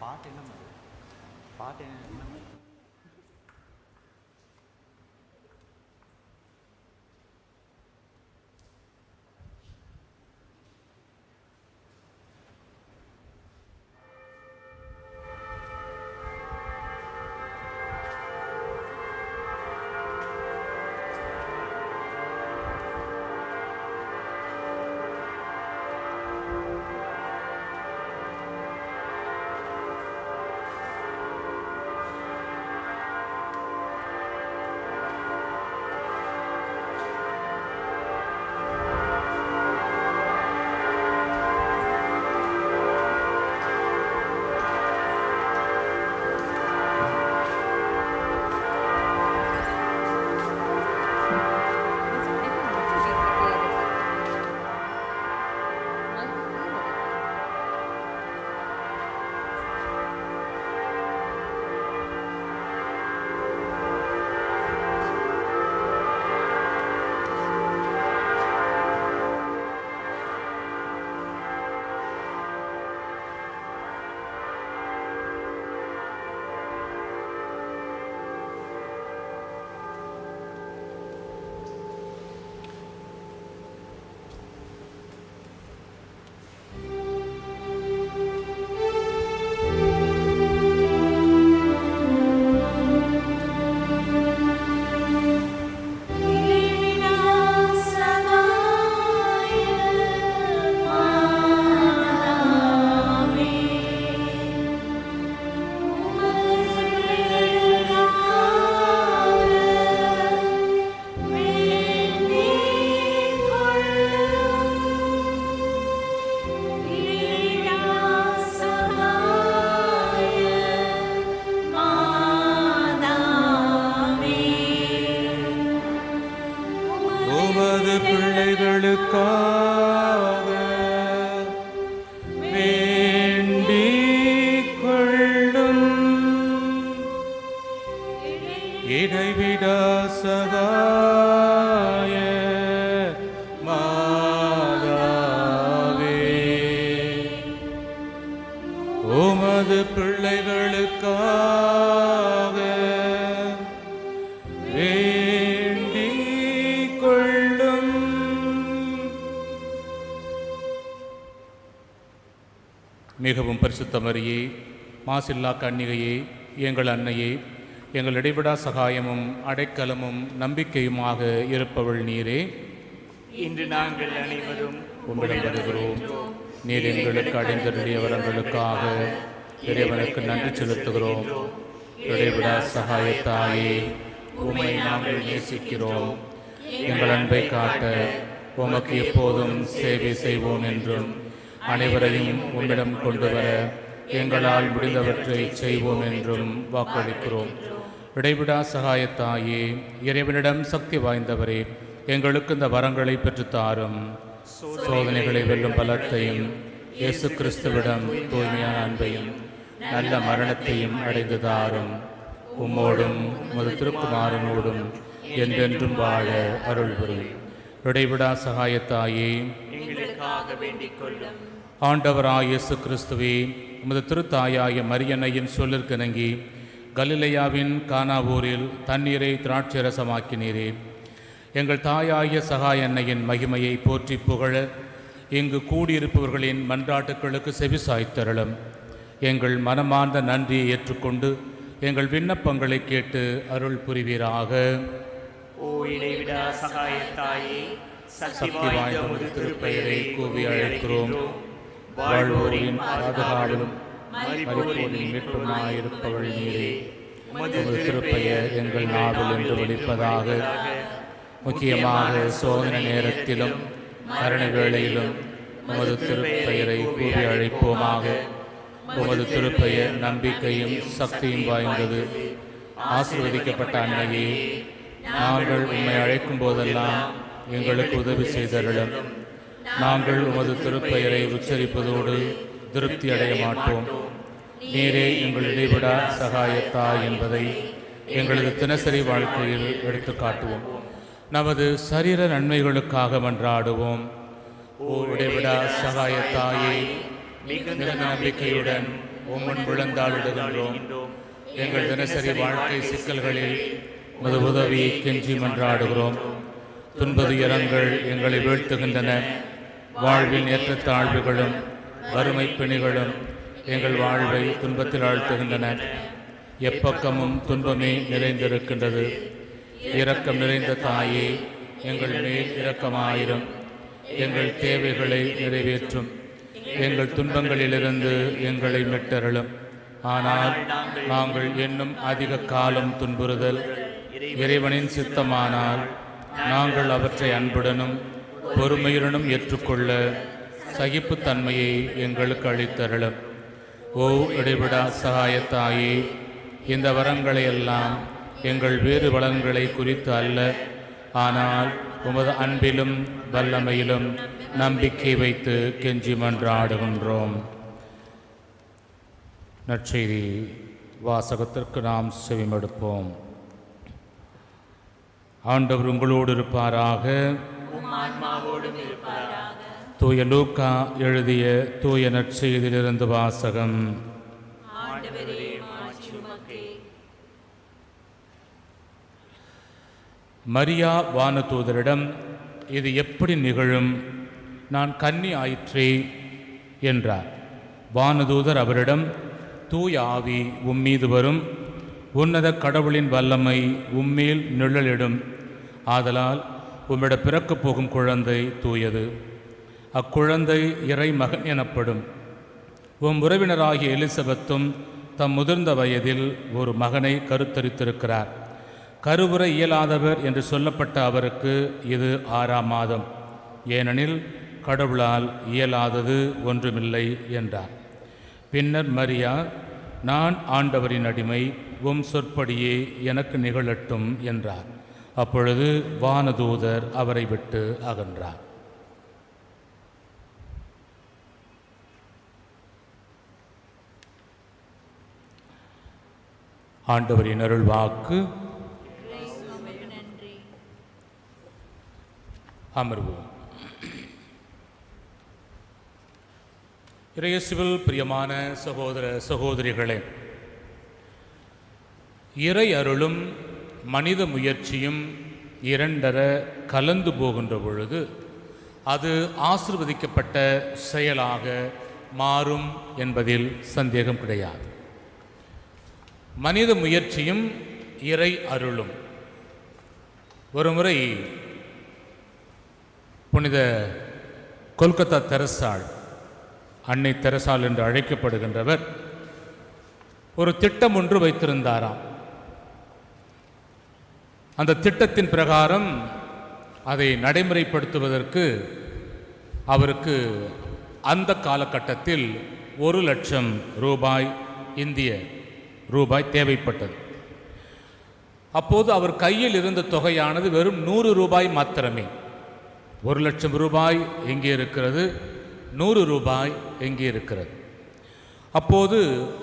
பாட்டு என்ன மாதிரி பாட்டு என்ன மாதிரி இடைவிடா சகாய மாதாவே, உமது பிள்ளைகளுக்காக வேண்டிக் கொள்ளும். மிகவும் பரிசுத்த மரியே, மாசில்லா கன்னிகையே, எங்கள் அன்னையே, எங்கள் இடைவிடா சகாயமும் அடைக்கலமும் நம்பிக்கையுமாக இருப்பவள் நீரே. இன்று நாங்கள் அனைவரும் உம்மிடம் வருகிறோம். நீர் எங்களுக்கு அடைந்தருடைய வரங்களுக்காக இறைவனுக்கு நன்றி செலுத்துகிறோம். இடைவிடா சகாயத்தாயே, உம்மை நாங்கள் நேசிக்கிறோம். எங்கள் அன்பை காட்ட உமக்கு எப்போதும் சேவை செய்வோம் என்றும் அனைவரையும் உம்மிடம் கொண்டு வர எங்களால் முடிந்தவற்றை செய்வோம் என்றும் வாக்களிக்கிறோம். இடைவிடா சகாயத்தாயே, இறைவனிடம் சக்தி வாய்ந்தவரே, எங்களுக்கு இந்த வரங்களை பெற்றுத்தாரும். சோதனைகளை வெல்லும் பலத்தையும் இயேசு கிறிஸ்துவிடம் தூய்மையான அன்பையும் நல்ல மரணத்தையும் அடைந்து தாரும். உம்மோடும் உமது திருக்குமாரனோடும் என்றென்றும் வாழ அருள் புரியும். இடைவிடா சகாயத்தாயே, எங்களுக்காக வேண்டிக் கொள்ளும். ஆண்டவராய் இயேசு கிறிஸ்துவே, உமது திருத்தாயாய மரியன்னையின் சொல்லிற்கிணங்கி கலிலேயாவின் கானா ஊரில் தண்ணீரை திராட்சரசமாக்கினீரே. எங்கள் தாயாய சகாய அன்னையின் மகிமையை போற்றி புகழ இங்கு கூடியிருப்பவர்களின் மன்றாட்டுக்களுக்கு செவிசாய்த்தருளும். எங்கள் மனமார்ந்த நன்றியை ஏற்றுக்கொண்டு எங்கள் விண்ணப்பங்களை கேட்டு அருள் புரிவீராக. ஓ இடைவிடா சகாயத்தாயே, சக்தி வாய்ந்த உமது திருப்பெயரை கூவி அழைக்கிறோம். வாழ்வோரின் பாதுகாவலும் மரிப்போரின் மீட்புமாயிருப்பவள் நீரே. உமது திருப்பெயர் எங்கள் நாவில் என்று ஒலிப்பதாக. முக்கியமாக சோதனை நேரத்திலும் மரண வேளையிலும் உமது திருப்பெயரை கூவி அழைப்போமாக. உமது திருப்பெயர் நம்பிக்கையும் சக்தியும் வாய்ந்தது. ஆசீர்வதிக்கப்பட்ட அன்னையே, நாங்கள் உம்மை அழைக்கும் போதெல்லாம் எங்களுக்கு உதவி செய்தருளும். நாங்கள் உமது திருப்பெயரை உச்சரிப்பதோடு திருப்தி அடைய மாட்டோம். நீரே எங்கள் இடைவிடா சகாயத்தாய் என்பதை எங்களது தினசரி வாழ்க்கையில் எடுத்து காட்டுவோம். நமது சரீர நன்மைகளுக்காக மன்றாடுவோம். ஓ இடைவிடா சகாயத்தாயே, மிகுந்த நம்பிக்கையுடன் உம்மன் விழுந்தாளிடுகின்றோம். எங்கள் தினசரி வாழ்க்கை சிக்கல்களில் உமது உதவியை கெஞ்சி மன்றாடுகிறோம். துன்பதுயரங்கள் எங்களை வீழ்த்துகின்றன. வாழ்வின் ஏற்றத்தாழ்வுகளும் வறுமை பிணிகளும் எங்கள் வாழ்வை துன்பத்தில் ஆழ்த்துகின்றன. எப்பக்கமும் துன்பமே நிறைந்திருக்கின்றது. இரக்கம் நிறைந்த தாயே, எங்கள் மேல் இரக்கமாயிரும். எங்கள் தேவைகளை நிறைவேற்றும். எங்கள் துன்பங்களிலிருந்து எங்களை மீட்டருளும். ஆனால் நாங்கள் இன்னும் அதிக காலம் துன்புறுதல் இறைவனின் சித்தமானால் நாங்கள் அவற்றை அன்புடனும் பொறுமையுடனும் ஏற்றுக்கொள்ள சகிப்புத்தன்மையை எங்களுக்கு அளித்தருளும். ஓ இடைவிடா சகாயத்தாயே, இந்த வரங்களை எல்லாம் எங்கள் வேறு வளங்களை குறித்து அல்ல, ஆனால் உமது அன்பிலும் வல்லமையிலும் நம்பிக்கை வைத்து கெஞ்சி மன்றாடுகின்றோம். நற்செய்தி வாசகத்திற்கு நாம் செவிமடுப்போம். ஆண்டவர் உங்களோடு இருப்பாராக. தூய லூக்கா எழுதிய தூய நற்செய்தியிலிருந்து வாசகம். மரியா வானதூதரிடம், இது எப்படி நிகழும்? நான் கன்னி ஆயிற்றே என்றார். வானதூதர் அவரிடம், தூய ஆவி உம்மீது வரும், உன்னத கடவுளின் வல்லமை உம்மேல் நிழலிடும். ஆதலால் உம்மிட பிறக்கப் போகும் குழந்தை தூயது. அக்குழந்தை இறை மகன் எனப்படும். உம் உறவினராகிய எலிசபெத்தும் தம் முதிர்ந்த வயதில் ஒரு மகனை கருத்தரித்திருக்கிறார். கருவுற இயலாதவர் என்று சொல்லப்பட்ட அவருக்கு இது 6ஆம் மாதம். ஏனெனில் கடவுளால் இயலாதது ஒன்றுமில்லை என்றார். பின்னர் மரியா, நான் ஆண்டவரின் அடிமை, உம் சொற்படியே எனக்கு நிகழட்டும் என்றார். அப்பொழுது வானதூதர் அவரை விட்டு அகன்றார். ஆண்டவரின் அருள் வாக்கு. அமர்வோம். இறையேசுவில் பிரியமான சகோதர சகோதரிகளே, இறை அருளும் மனித முயற்சியும் இரண்டர கலந்து போகின்ற பொழுது அது ஆசீர்வதிக்கப்பட்ட செயலாக மாறும் என்பதில் சந்தேகம் கிடையாது. மனித முயற்சியும் இறை அருளும். ஒருமுறை புனித கொல்கத்தா தெரசாள், அன்னை தெரசாள் என்று அழைக்கப்படுகின்றவர், ஒரு திட்டம் ஒன்று வைத்திருந்தாராம். அந்த திட்டத்தின் பிரகாரம் அதை நடைமுறைப்படுத்துவதற்கு அவருக்கு அந்த காலகட்டத்தில் 1,00,000 ரூபாய், இந்திய ரூபாய் தேவைப்பட்டது. அப்போது அவர் கையில் இருந்த தொகையானது வெறும் 100 ரூபாய் மாத்திரமே. 1,00,000 ரூபாய் எங்கே இருக்கிறது, 100 ரூபாய் எங்கே இருக்கிறது? அப்போது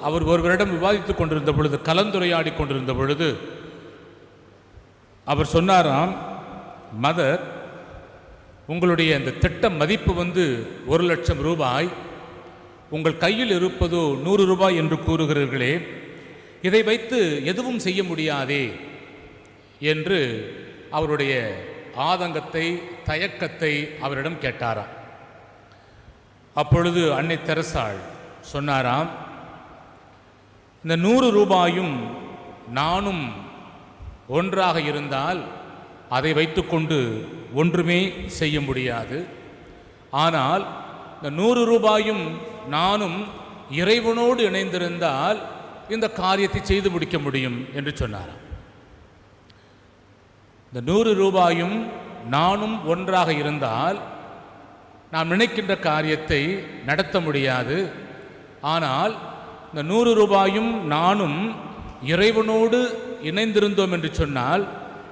அவர் ஒருவரிடம் விவாதித்துக் கொண்டிருந்த பொழுது, கலந்துரையாடி கொண்டிருந்த பொழுது அவர் சொன்னாராம், மதர், உங்களுடைய இந்த திட்ட மதிப்பு 1,00,000 ரூபாய், உங்கள் கையில் இருப்பதோ 100 ரூபாய் என்று கூறுகிறீர்களே, இதை வைத்து எதுவும் செய்ய முடியாதே என்று அவருடைய ஆதங்கத்தை, தயக்கத்தை அவரிடம் கேட்டாராம். அப்பொழுது அன்னை தெரசாள் சொன்னாராம், இந்த 100 ரூபாயும் நானும் ஒன்றாக இருந்தால் அதை வைத்துக்கொண்டு ஒன்றுமே செய்ய முடியாது. ஆனால் இந்த 100 ரூபாயும் நானும் இறைவனோடு இணைந்திருந்தால் இந்த காரியத்தை செய்து முடிக்க முடியும் என்று சொன்னாராம். இந்த 100 ரூபாயும் நானும் ஒன்றாக இருந்தால் நாம் நினைக்கின்ற காரியத்தை நடத்த முடியாது. ஆனால் இந்த 100 ரூபாயும் நானும் இறைவனோடு இணைந்திருந்தோம் என்று சொன்னால்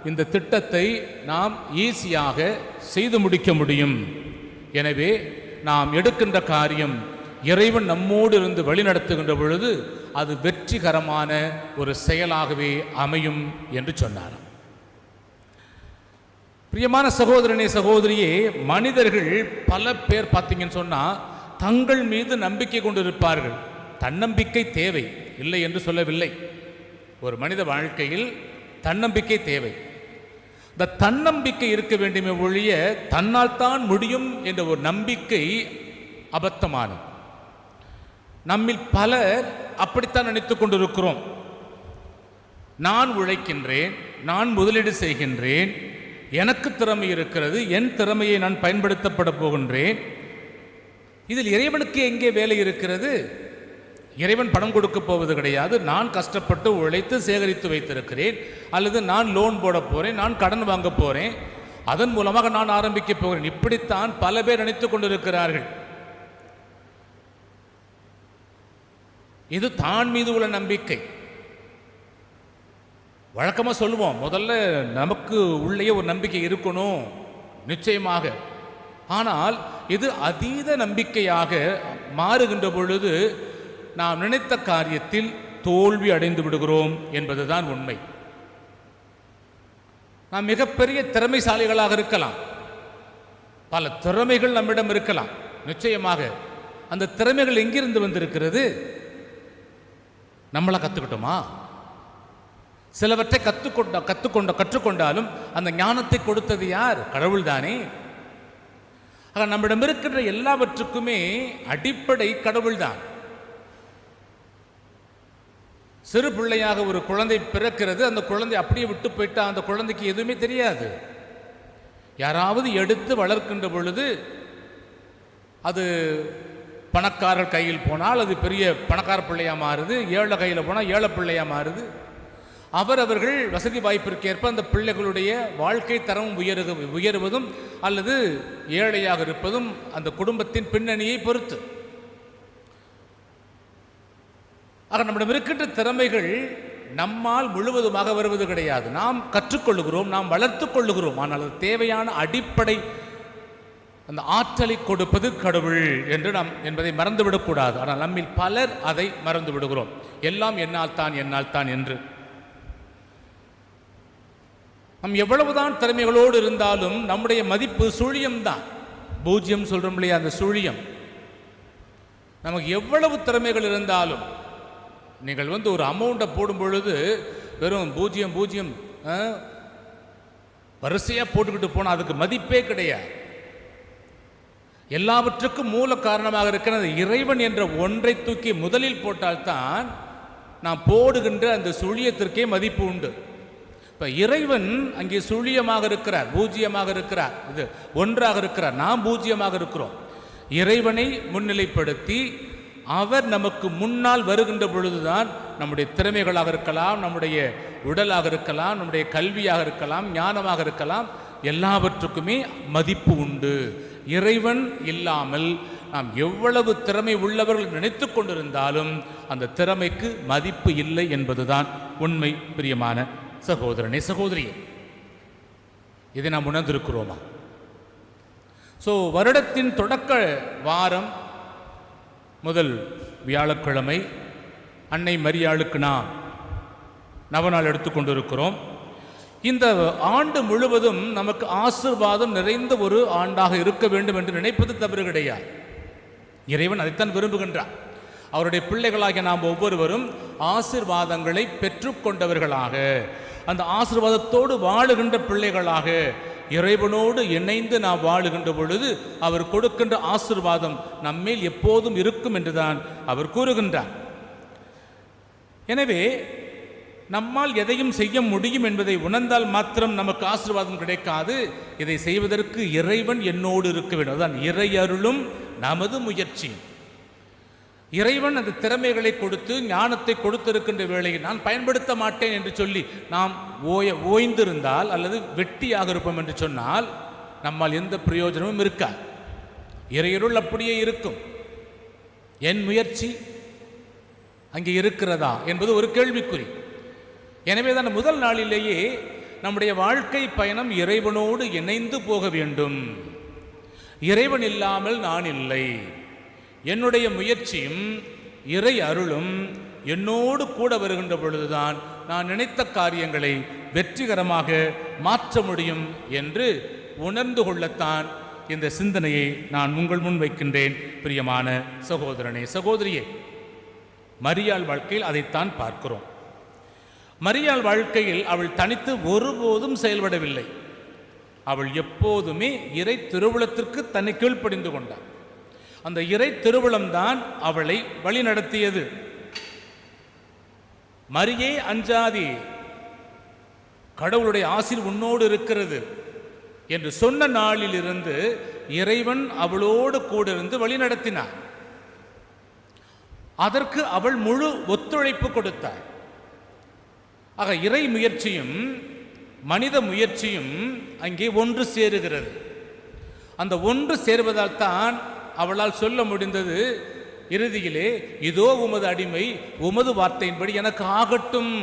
இந்த திட்டத்தை நாம் ஈஸியாக செய்து முடிக்க முடியும். எனவே நாம் எடுக்கின்ற காரியம் இறைவன் நம்மோடு இருந்து வழிநடத்துகின்ற பொழுது அது வெற்றிகரமான ஒரு செயலாகவே அமையும் என்று சொன்னார். பிரியமான சகோதரனே, சகோதரியே, மனிதர்கள் பல பேர் பார்த்தீங்கன்னு சொன்னால் தங்கள் மீது நம்பிக்கை கொண்டிருப்பார்கள். தன்னம்பிக்கை தேவை, இல்லை என்று சொல்லவில்லை. ஒரு மனித வாழ்க்கையில் தன்னம்பிக்கை தேவை. இந்த தன்னம்பிக்கை இருக்க வேண்டுமே ஒழிய தன்னால் தான் முடியும் என்ற ஒரு நம்பிக்கை அபத்தமானது. நம்மில் பலர் அப்படித்தான் நினைத்துக் கொண்டிருக்கிறோம். நான் உழைக்கின்றேன், நான் முதலீடு செய்கின்றேன், எனக்கு திறமை இருக்கிறது, என் திறமையை நான் பயன்படுத்தப்பட போகின்றேன். இதில் இறைவனுக்கு எங்கே வேலை இருக்கிறது? இறைவன் பணம் கொடுக்க போவது கிடையாது. நான் கஷ்டப்பட்டு உழைத்து சேகரித்து வைத்திருக்கிறேன், அல்லது நான் லோன் போட போகிறேன், நான் கடன் வாங்க போகிறேன், அதன் மூலமாக நான் ஆரம்பிக்க போகிறேன். இப்படித்தான் பல பேர் நினைத்துக் கொண்டிருக்கிறார்கள். இது தான் மீது உள்ள நம்பிக்கை. வழக்கமாக சொல்லுவோம், முதல்ல நமக்கு உள்ளே ஒரு நம்பிக்கை இருக்கணும் நிச்சயமாக. ஆனால் இது அதீத நம்பிக்கையாக மாறுகின்ற பொழுது நாம் நினைத்த காரியத்தில் தோல்வி அடைந்து விடுகிறோம் என்பதுதான் உண்மை. நாம் மிகப்பெரிய திறமைசாலிகளாக இருக்கலாம், பல திறமைகள் நம்மிடம் இருக்கலாம். நிச்சயமாக அந்த திறமைகள் எங்கிருந்து வந்திருக்கிறது? நம்மளை கற்றுக்கிட்டோமா? சிலவற்றை கற்றுக்கொண்டாலும் அந்த ஞானத்தை கொடுத்தது யார்? கடவுள் தானே. நம்மிடம் இருக்கின்ற எல்லாவற்றுக்குமே அடிப்படை கடவுள் தான். சிறு பிள்ளையாக ஒரு குழந்தை பிறக்கிறது, அந்த குழந்தை அப்படியே விட்டு போயிட்டா அந்த குழந்தைக்கு எதுவுமே தெரியாது. யாராவது எடுத்து வளர்க்கின்ற பொழுது அது பணக்காரர் கையில் போனால் அது பெரிய பணக்கார பிள்ளையாக மாறுது, ஏழை கையில் போனால் ஏழை பிள்ளையாக மாறுது. அவர்கள் வசதி வாய்ப்பிற்கேற்ப அந்த பிள்ளைகளுடைய வாழ்க்கை தரம் உயருவதும் அல்லது ஏழையாக இருப்பதும் அந்த குடும்பத்தின் பின்னணியை பொறுத்து. ஆக நம்மிடம் இருக்கின்ற திறமைகள் நம்மால் முழுவதுமாக வருவது கிடையாது. நாம் கற்றுக்கொள்ளுகிறோம், நாம் வளர்த்து கொள்ளுகிறோம். ஆனால் அது தேவையான அடிப்படை அந்த ஆற்றலை கொடுப்பது கடவுள் என்று நாம் என்பதை மறந்துவிடக்கூடாது. ஆனால் நம்மில் பலர் அதை மறந்து விடுகிறோம். எல்லாம் என்னால் தான் என்று. நம் எவ்வளவுதான் திறமைகளோடு இருந்தாலும் நம்முடைய மதிப்பு சுழியம்தான். பூஜ்யம் சொல்றோம் இல்லையா, அந்த சுழியம். நமக்கு எவ்வளவு திறமைகள் இருந்தாலும் நீங்கள் ஒரு அமௌண்ட்டை போடும் பொழுது வெறும் பூஜ்யம் பூஜ்யம் வரிசையாக போட்டுக்கிட்டு போனால் அதுக்கு மதிப்பே கிடையாது. எல்லாவற்றுக்கும் மூல காரணமாக இருக்கிற இறைவன் என்ற ஒன்றை தூக்கி முதலில் போட்டால்தான் நாம் போடுகின்ற அந்த சுழியத்திற்கே மதிப்பு உண்டு. இப்போ இறைவன் அங்கே சுழியமாக இருக்கிறார், பூஜ்ஜியமாக இருக்கிறார், இது ஒன்றாக இருக்கிறார், நாம் பூஜ்ஜியமாக இருக்கிறோம். இறைவனை முன்னிலைப்படுத்தி அவர் நமக்கு முன்னால் வருகின்ற பொழுதுதான் நம்முடைய திறமைகளாக இருக்கலாம், நம்முடைய உடலாக இருக்கலாம், நம்முடைய கல்வியாக இருக்கலாம், ஞானமாக இருக்கலாம், எல்லாவற்றுக்குமே மதிப்பு உண்டு. இறைவன் இல்லாமல் நாம் எவ்வளவு திறமை உள்ளவர்கள் நினைத்து கொண்டிருந்தாலும் அந்த திறமைக்கு மதிப்பு இல்லை என்பதுதான் உண்மை. பிரியமான சகோதரனே, சகோதரியே, இதை நாம் உணர்ந்திருக்கிறோமா? வருடத்தின் தொடக்க வாரம் முதல் வியாழக்கிழமை அன்னை மரியாளுக்கு நாம் நவநாள் எடுத்துக்கொண்டிருக்கிறோம். இந்த ஆண்டு முழுவதும் நமக்கு ஆசீர்வாதம் நிறைந்த ஒரு ஆண்டாக இருக்க வேண்டும் என்று நினைப்பது தவறு கிடையாது. இறைவன் அதைத்தான் விரும்புகின்றார். அவருடைய பிள்ளைகளாகிய நாம் ஒவ்வொருவரும் ஆசீர்வாதங்களை பெற்றுக்கொண்டவர்களாக, அந்த ஆசீர்வாதத்தோடு வாழுகின்ற பிள்ளைகளாக, இறைவனோடு இணைந்து நாம் வாழுகின்ற பொழுது அவர் கொடுக்கின்ற ஆசீர்வாதம் நம்மேல் எப்போதும் இருக்கும் என்றுதான் அவர் கூறுகின்றார். எனவே நம்மால் எதையும் செய்ய முடியும் என்பதை உணர்ந்தால் மாத்திரம் நமக்கு ஆசீர்வாதம் கிடைக்காது. இதை செய்வதற்கு இறைவன் என்னோடு இருக்க வேண்டும். அதுதான் இறையருளும் நமது முயற்சி. இறைவன் அந்த திறமைகளை கொடுத்து ஞானத்தை கொடுத்திருக்கின்ற வேளையில் நான் பயன்படுத்த மாட்டேன் என்று சொல்லி நாம் ஓய்ந்திருந்தால் அல்லது வெட்டியாக இருப்போம் என்று சொன்னால் நம்மால் எந்த பிரயோஜனமும் இருக்காது. இறையருள் அப்படியே இருக்கும். என் முயற்சி அங்கே இருக்கிறதா என்பது ஒரு கேள்விக்குறி. எனவே தான் முதல் நாளிலேயே நம்முடைய வாழ்க்கை பயணம் இறைவனோடு இணைந்து போக வேண்டும். இறைவன் இல்லாமல் நான் இல்லை. என்னுடைய முயற்சியும் இறை அருளும் என்னோடு கூட வருகின்ற பொழுதுதான் நான் நினைத்த காரியங்களை வெற்றிகரமாக மாற்ற முடியும் என்று உணர்ந்து கொள்ளத்தான் இந்த சிந்தனையை நான் உங்கள் முன் வைக்கின்றேன். பிரியமான சகோதரனே, சகோதரியே, மரியாள் வாழ்க்கையில் அதைத்தான் பார்க்கிறோம். மரியாள் வாழ்க்கையில் அவள் தனித்து ஒருபோதும் செயல்படவில்லை. அவள் எப்போதுமே இறை திருவுளத்திற்கு தன்னை கீழ்ப்படிந்து கொண்டாள். அந்த இறை திருவுளம்தான் அவளை வழிநடத்தியது. மரியே அஞ்சாதே, கடவுளுடைய ஆசீர் உன்னோடு இருக்கிறது என்று சொன்ன நாளிலிருந்து இறைவன் அவளோடு கூட இருந்து வழிநடத்தினார். அதற்கு அவள் முழு ஒத்துழைப்பு கொடுத்தாள். ஆக இறை முயற்சியும் மனித முயற்சியும் அங்கே ஒன்று சேருகிறது. அந்த ஒன்று சேருவதால் தான் அவளால் சொல்ல முடிந்தது இறுதியிலே, இதோ உமது அடிமை, உமது வார்த்தையின்படி எனக்கு ஆகட்டும்,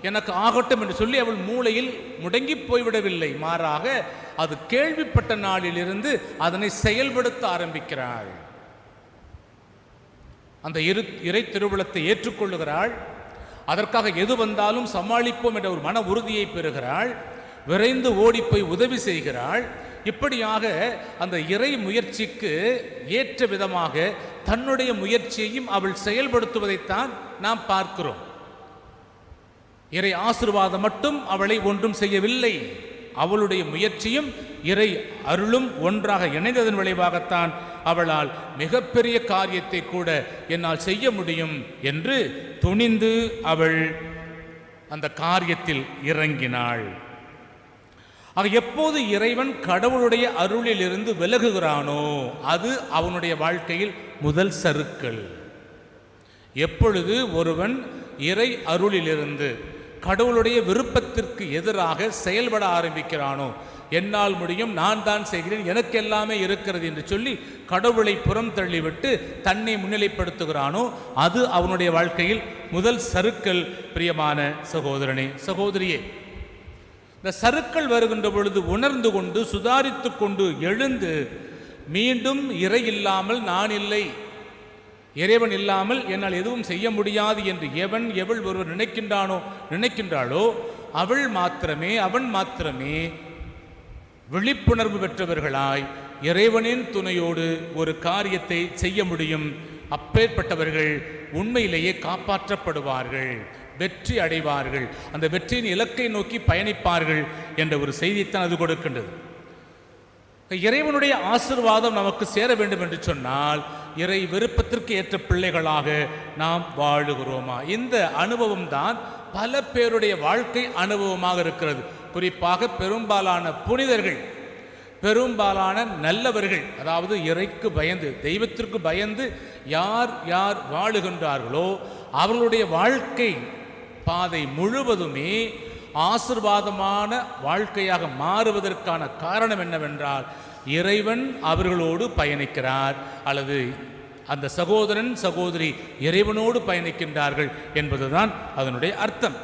எனக்கு ஆகட்டும் என்று சொல்லி அவள் மூளையில் முடங்கி போய்விடவில்லை. மாறாக அது கேள்விப்பட்ட நாளிலிருந்து அதனை செயல்படுத்த ஆரம்பிக்கிறாள். அந்த இறை திருவுளத்தை ஏற்றுக்கொள்ளுகிறாள். அதற்காக எது வந்தாலும் சமாளிப்போம் என்ற ஒரு மன உறுதியை பெறுகிறாள். விரைந்து ஓடிப்போய் உதவி செய்கிறாள். இப்படியாக அந்த இறை முயற்சிக்கு ஏற்ற விதமாக தன்னுடைய முயற்சியையும் அவள் செயல்படுத்துவதைத்தான் நாம் பார்க்கிறோம். இறை ஆசீர்வாதம் மட்டும் அவளை ஒன்றும் செய்யவில்லை. அவளுடைய முயற்சியும் இறை அருளும் ஒன்றாக இணைந்ததன் விளைவாகத்தான் அவளால் மிகப்பெரிய காரியத்தை கூட என்னால் செய்ய முடியும் என்று துணிந்து அவள் அந்த காரியத்தில் இறங்கினாள். ஆக எப்போது இறைவன் கடவுளுடைய அருளிலிருந்து விலகுகிறானோ அது அவனுடைய வாழ்க்கையில் முதல் சறுக்கல். எப்பொழுது ஒருவன் இறை அருளிலிருந்து கடவுளுடைய விருப்பத்திற்கு எதிராக செயல்பட ஆரம்பிக்கிறானோ, என்னால் முடியும், நான் தான் செய்கிறேன், எனக்கு எல்லாமே இருக்கிறது என்று சொல்லி கடவுளை புறம் தள்ளிவிட்டு தன்னை முன்னிலைப்படுத்துகிறானோ அது அவனுடைய வாழ்க்கையில் முதல் சறுக்கல். பிரியமான சகோதரனே, சகோதரியே, இந்த சறுக்கல் வருகின்ற பொழுது உணர்ந்து கொண்டு சுதாரித்து கொண்டு எழுந்து மீண்டும் இறை இல்லாமல் நான் இல்லை, இறைவன் இல்லாமல் என்னால் எதுவும் செய்ய முடியாது என்று எவள் ஒருவர் நினைக்கின்றாளோ அவள் மாத்திரமே, அவன் மாத்திரமே விழிப்புணர்வு பெற்றவர்களாய் இறைவனின் துணையோடு ஒரு காரியத்தை செய்ய முடியும். அப்பேற்பட்டவர்கள் உண்மையிலேயே காப்பாற்றப்படுவார்கள், வெற்றி அடைவார்கள், அந்த வெற்றியின் இலக்கை நோக்கி பயணிப்பார்கள் என்ற ஒரு செய்தித்தான் அது கொடுக்கின்றது. இறைவனுடைய ஆசீர்வாதம் நமக்கு சேர வேண்டும் என்று சொன்னால் இறை விருப்பத்திற்கு ஏற்ற பிள்ளைகளாக நாம் வாழுகிறோமா? இந்த அனுபவம் தான் பல பேருடைய வாழ்க்கை அனுபவமாக இருக்கிறது. குறிப்பாக பெரும்பாலான புனிதர்கள், பெரும்பாலான நல்லவர்கள், அதாவது இறைக்கு பயந்து தெய்வத்திற்கு பயந்து யார் யார் வாழுகின்றார்களோ அவர்களுடைய வாழ்க்கை பாதை முழுவதுமே ஆசீர்வாதமான வாழ்க்கையாக மாறுவதற்கான காரணம் என்னவென்றால் இறைவன் அவர்களோடு பயணிக்கிறார், அல்லது அந்த சகோதரன் சகோதரி இறைவனோடு பயணிக்கின்றார்கள் என்பதுதான் அதனுடைய அர்த்தம்.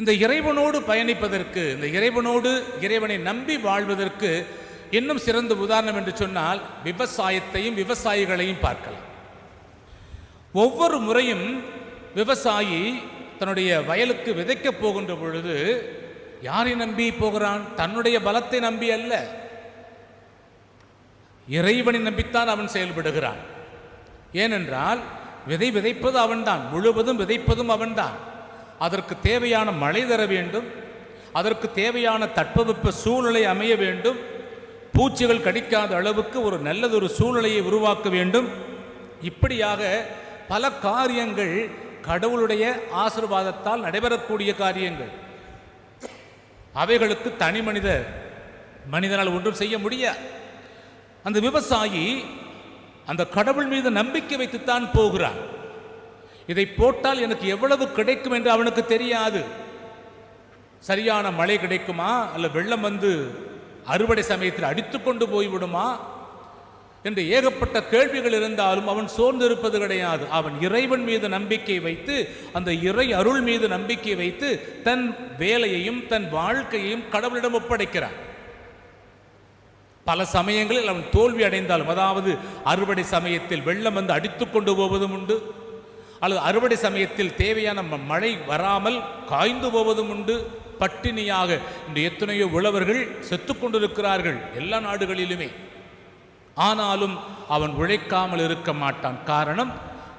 இந்த இறைவனோடு பயணிப்பதற்கு, இந்த இறைவனை நம்பி வாழ்வதற்கு இன்னும் சிறந்த உதாரணம் என்று சொன்னால் விவசாயத்தையும் விவசாயிகளையும் பார்க்கலாம். ஒவ்வொரு முறையும் விவசாயி தன்னுடைய வயலுக்கு விதைக்கப் போகின்ற பொழுது யாரை நம்பி போகிறான்? தன்னுடைய பலத்தை நம்பி அல்ல, இறைவனை நம்பித்தான் அவன் செயல்படுகிறான். ஏனென்றால் விதைப்பது அவன்தான், முழுவதும் விதைப்பதும் அவன்தான். அதற்கு தேவையான மழை தர வேண்டும், அதற்கு தேவையான தட்பவெப்ப சூழ்நிலை அமைய வேண்டும், பூச்சிகள் கடிக்காத அளவுக்கு ஒரு நல்லதொரு சூழ்நிலையை உருவாக்க வேண்டும். இப்படியாக பல காரியங்கள் கடவுளுடைய ஆசீர்வாதத்தால் நடைபெறக்கூடிய காரியங்கள். அவைகளுக்கு தனி மனிதனால் ஒன்றும் செய்ய முடியாது. அந்த விவசாயி அந்த கடவுள் மீது நம்பிக்கை வைத்துத்தான் போகிறான். இதை போட்டால் எனக்கு எவ்வளவு கிடைக்கும் என்று அவனுக்கு தெரியாது. சரியான மழை கிடைக்குமா, அல்ல வெள்ளம் வந்து அறுவடை சமயத்தில் அடித்துக்கொண்டு போய்விடுமா என்று ஏகப்பட்ட கேள்விகள் இருந்தாலும் அவன் சோர்ந்து இருப்பது கிடையாது. அவன் இறைவன் மீது நம்பிக்கை வைத்து, அந்த இறை அருள் மீது நம்பிக்கை வைத்து தன் வேலையையும் தன் வாழ்க்கையையும் கடவுளிடம் ஒப்படைக்கிறான். பல சமயங்களில் அவன் தோல்வி அடைந்தாலும், அதாவது அறுவடை சமயத்தில் வெள்ளம் வந்து அடித்துக்கொண்டு போவதும் உண்டு, அல்லது அறுவடை சமயத்தில் தேவையான மழை வராமல் காய்ந்து போவதும் உண்டு. பட்டினியாக இன்று எத்தனையோ உழவர்கள் செத்து கொண்டிருக்கிறார்கள் எல்லா நாடுகளிலுமே. ஆனாலும் அவன் உழைக்காமல் இருக்க மாட்டான். காரணம்,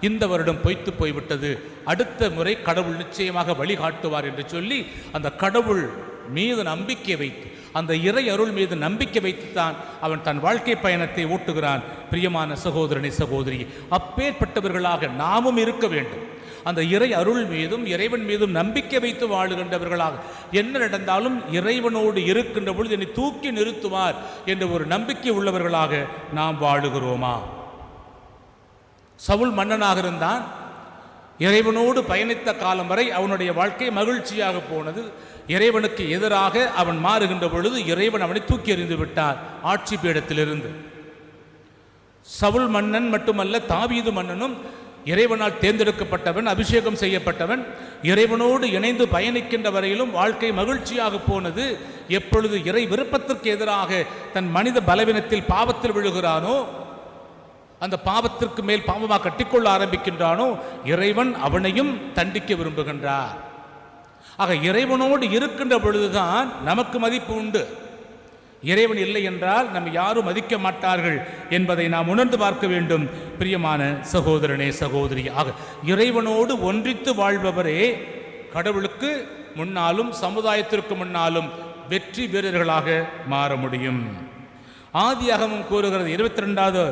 இந்த வருடம் பொய்த்து போய்விட்டது, அடுத்த முறை கடவுள் நிச்சயமாக வழிகாட்டுவார் என்று சொல்லி அந்த கடவுள் மீது நம்பிக்கை வைத்து, அந்த இறை அருள் மீது நம்பிக்கை வைத்துத்தான் அவன் தன் வாழ்க்கை பயணத்தை ஓட்டுகிறான். பிரியமான சகோதரனை சகோதரி, அப்பேற்பட்டவர்களாக நாமும் இருக்க வேண்டும். அந்த இறை அருள் மீதும் இறைவன் மீதும் நம்பிக்கை வைத்து வாழுகின்றவர்களாக, என்ன நடந்தாலும் இறைவனோடு இருக்கின்ற பொழுது என்னை தூக்கி நிறுத்துவார் என்ற ஒரு நம்பிக்கை உள்ளவர்களாக நாம் வாழுகிறோமா? சவுல் மன்னனாக இருந்தான். இறைவனோடு பயணித்த காலம் வரை அவனுடைய வாழ்க்கை மகிழ்ச்சியாக போனது. இறைவனுக்கு எதிராக அவன் மாறுகின்ற பொழுது இறைவன் அவனை தூக்கி எறிந்து விட்டார் ஆட்சி பீடத்திலிருந்து. சவுல் மன்னன் மட்டுமல்ல, தாவீது மன்னனும் இறைவனால் தேர்ந்தெடுக்கப்பட்டவன், அபிஷேகம் செய்யப்பட்டவன். இறைவனோடு இணைந்து பயணிக்கின்ற வரையிலும் வாழ்க்கை மகிழ்ச்சியாக போனது. எப்பொழுது இறை விருப்பத்திற்கு எதிராக தன் மனித பலவீனத்தில் பாவத்தில் விழுகிறானோ, அந்த பாவத்திற்கு மேல் பாவமாக கட்டிக்கொள்ள ஆரம்பிக்கின்றானோ, இறைவன் அவனையும் தண்டிக்க விரும்புகின்றார். ஆக இறைவனோடு இருக்கின்ற பொழுதுதான் நமக்கு மதிப்பு உண்டு. இறைவன் இல்லை என்றால் நம்ம யாரும் மதிக்க மாட்டார்கள் என்பதை நாம் உணர்ந்து பார்க்க வேண்டும். பிரியமான சகோதரனே சகோதரி, ஆக இறைவனோடு ஒன்றித்து வாழ்பவரே கடவுளுக்கு முன்னாலும் சமுதாயத்திற்கு முன்னாலும் வெற்றி வீரர்களாக மாற முடியும். ஆதியாகமம் கூறுகிறது 22வது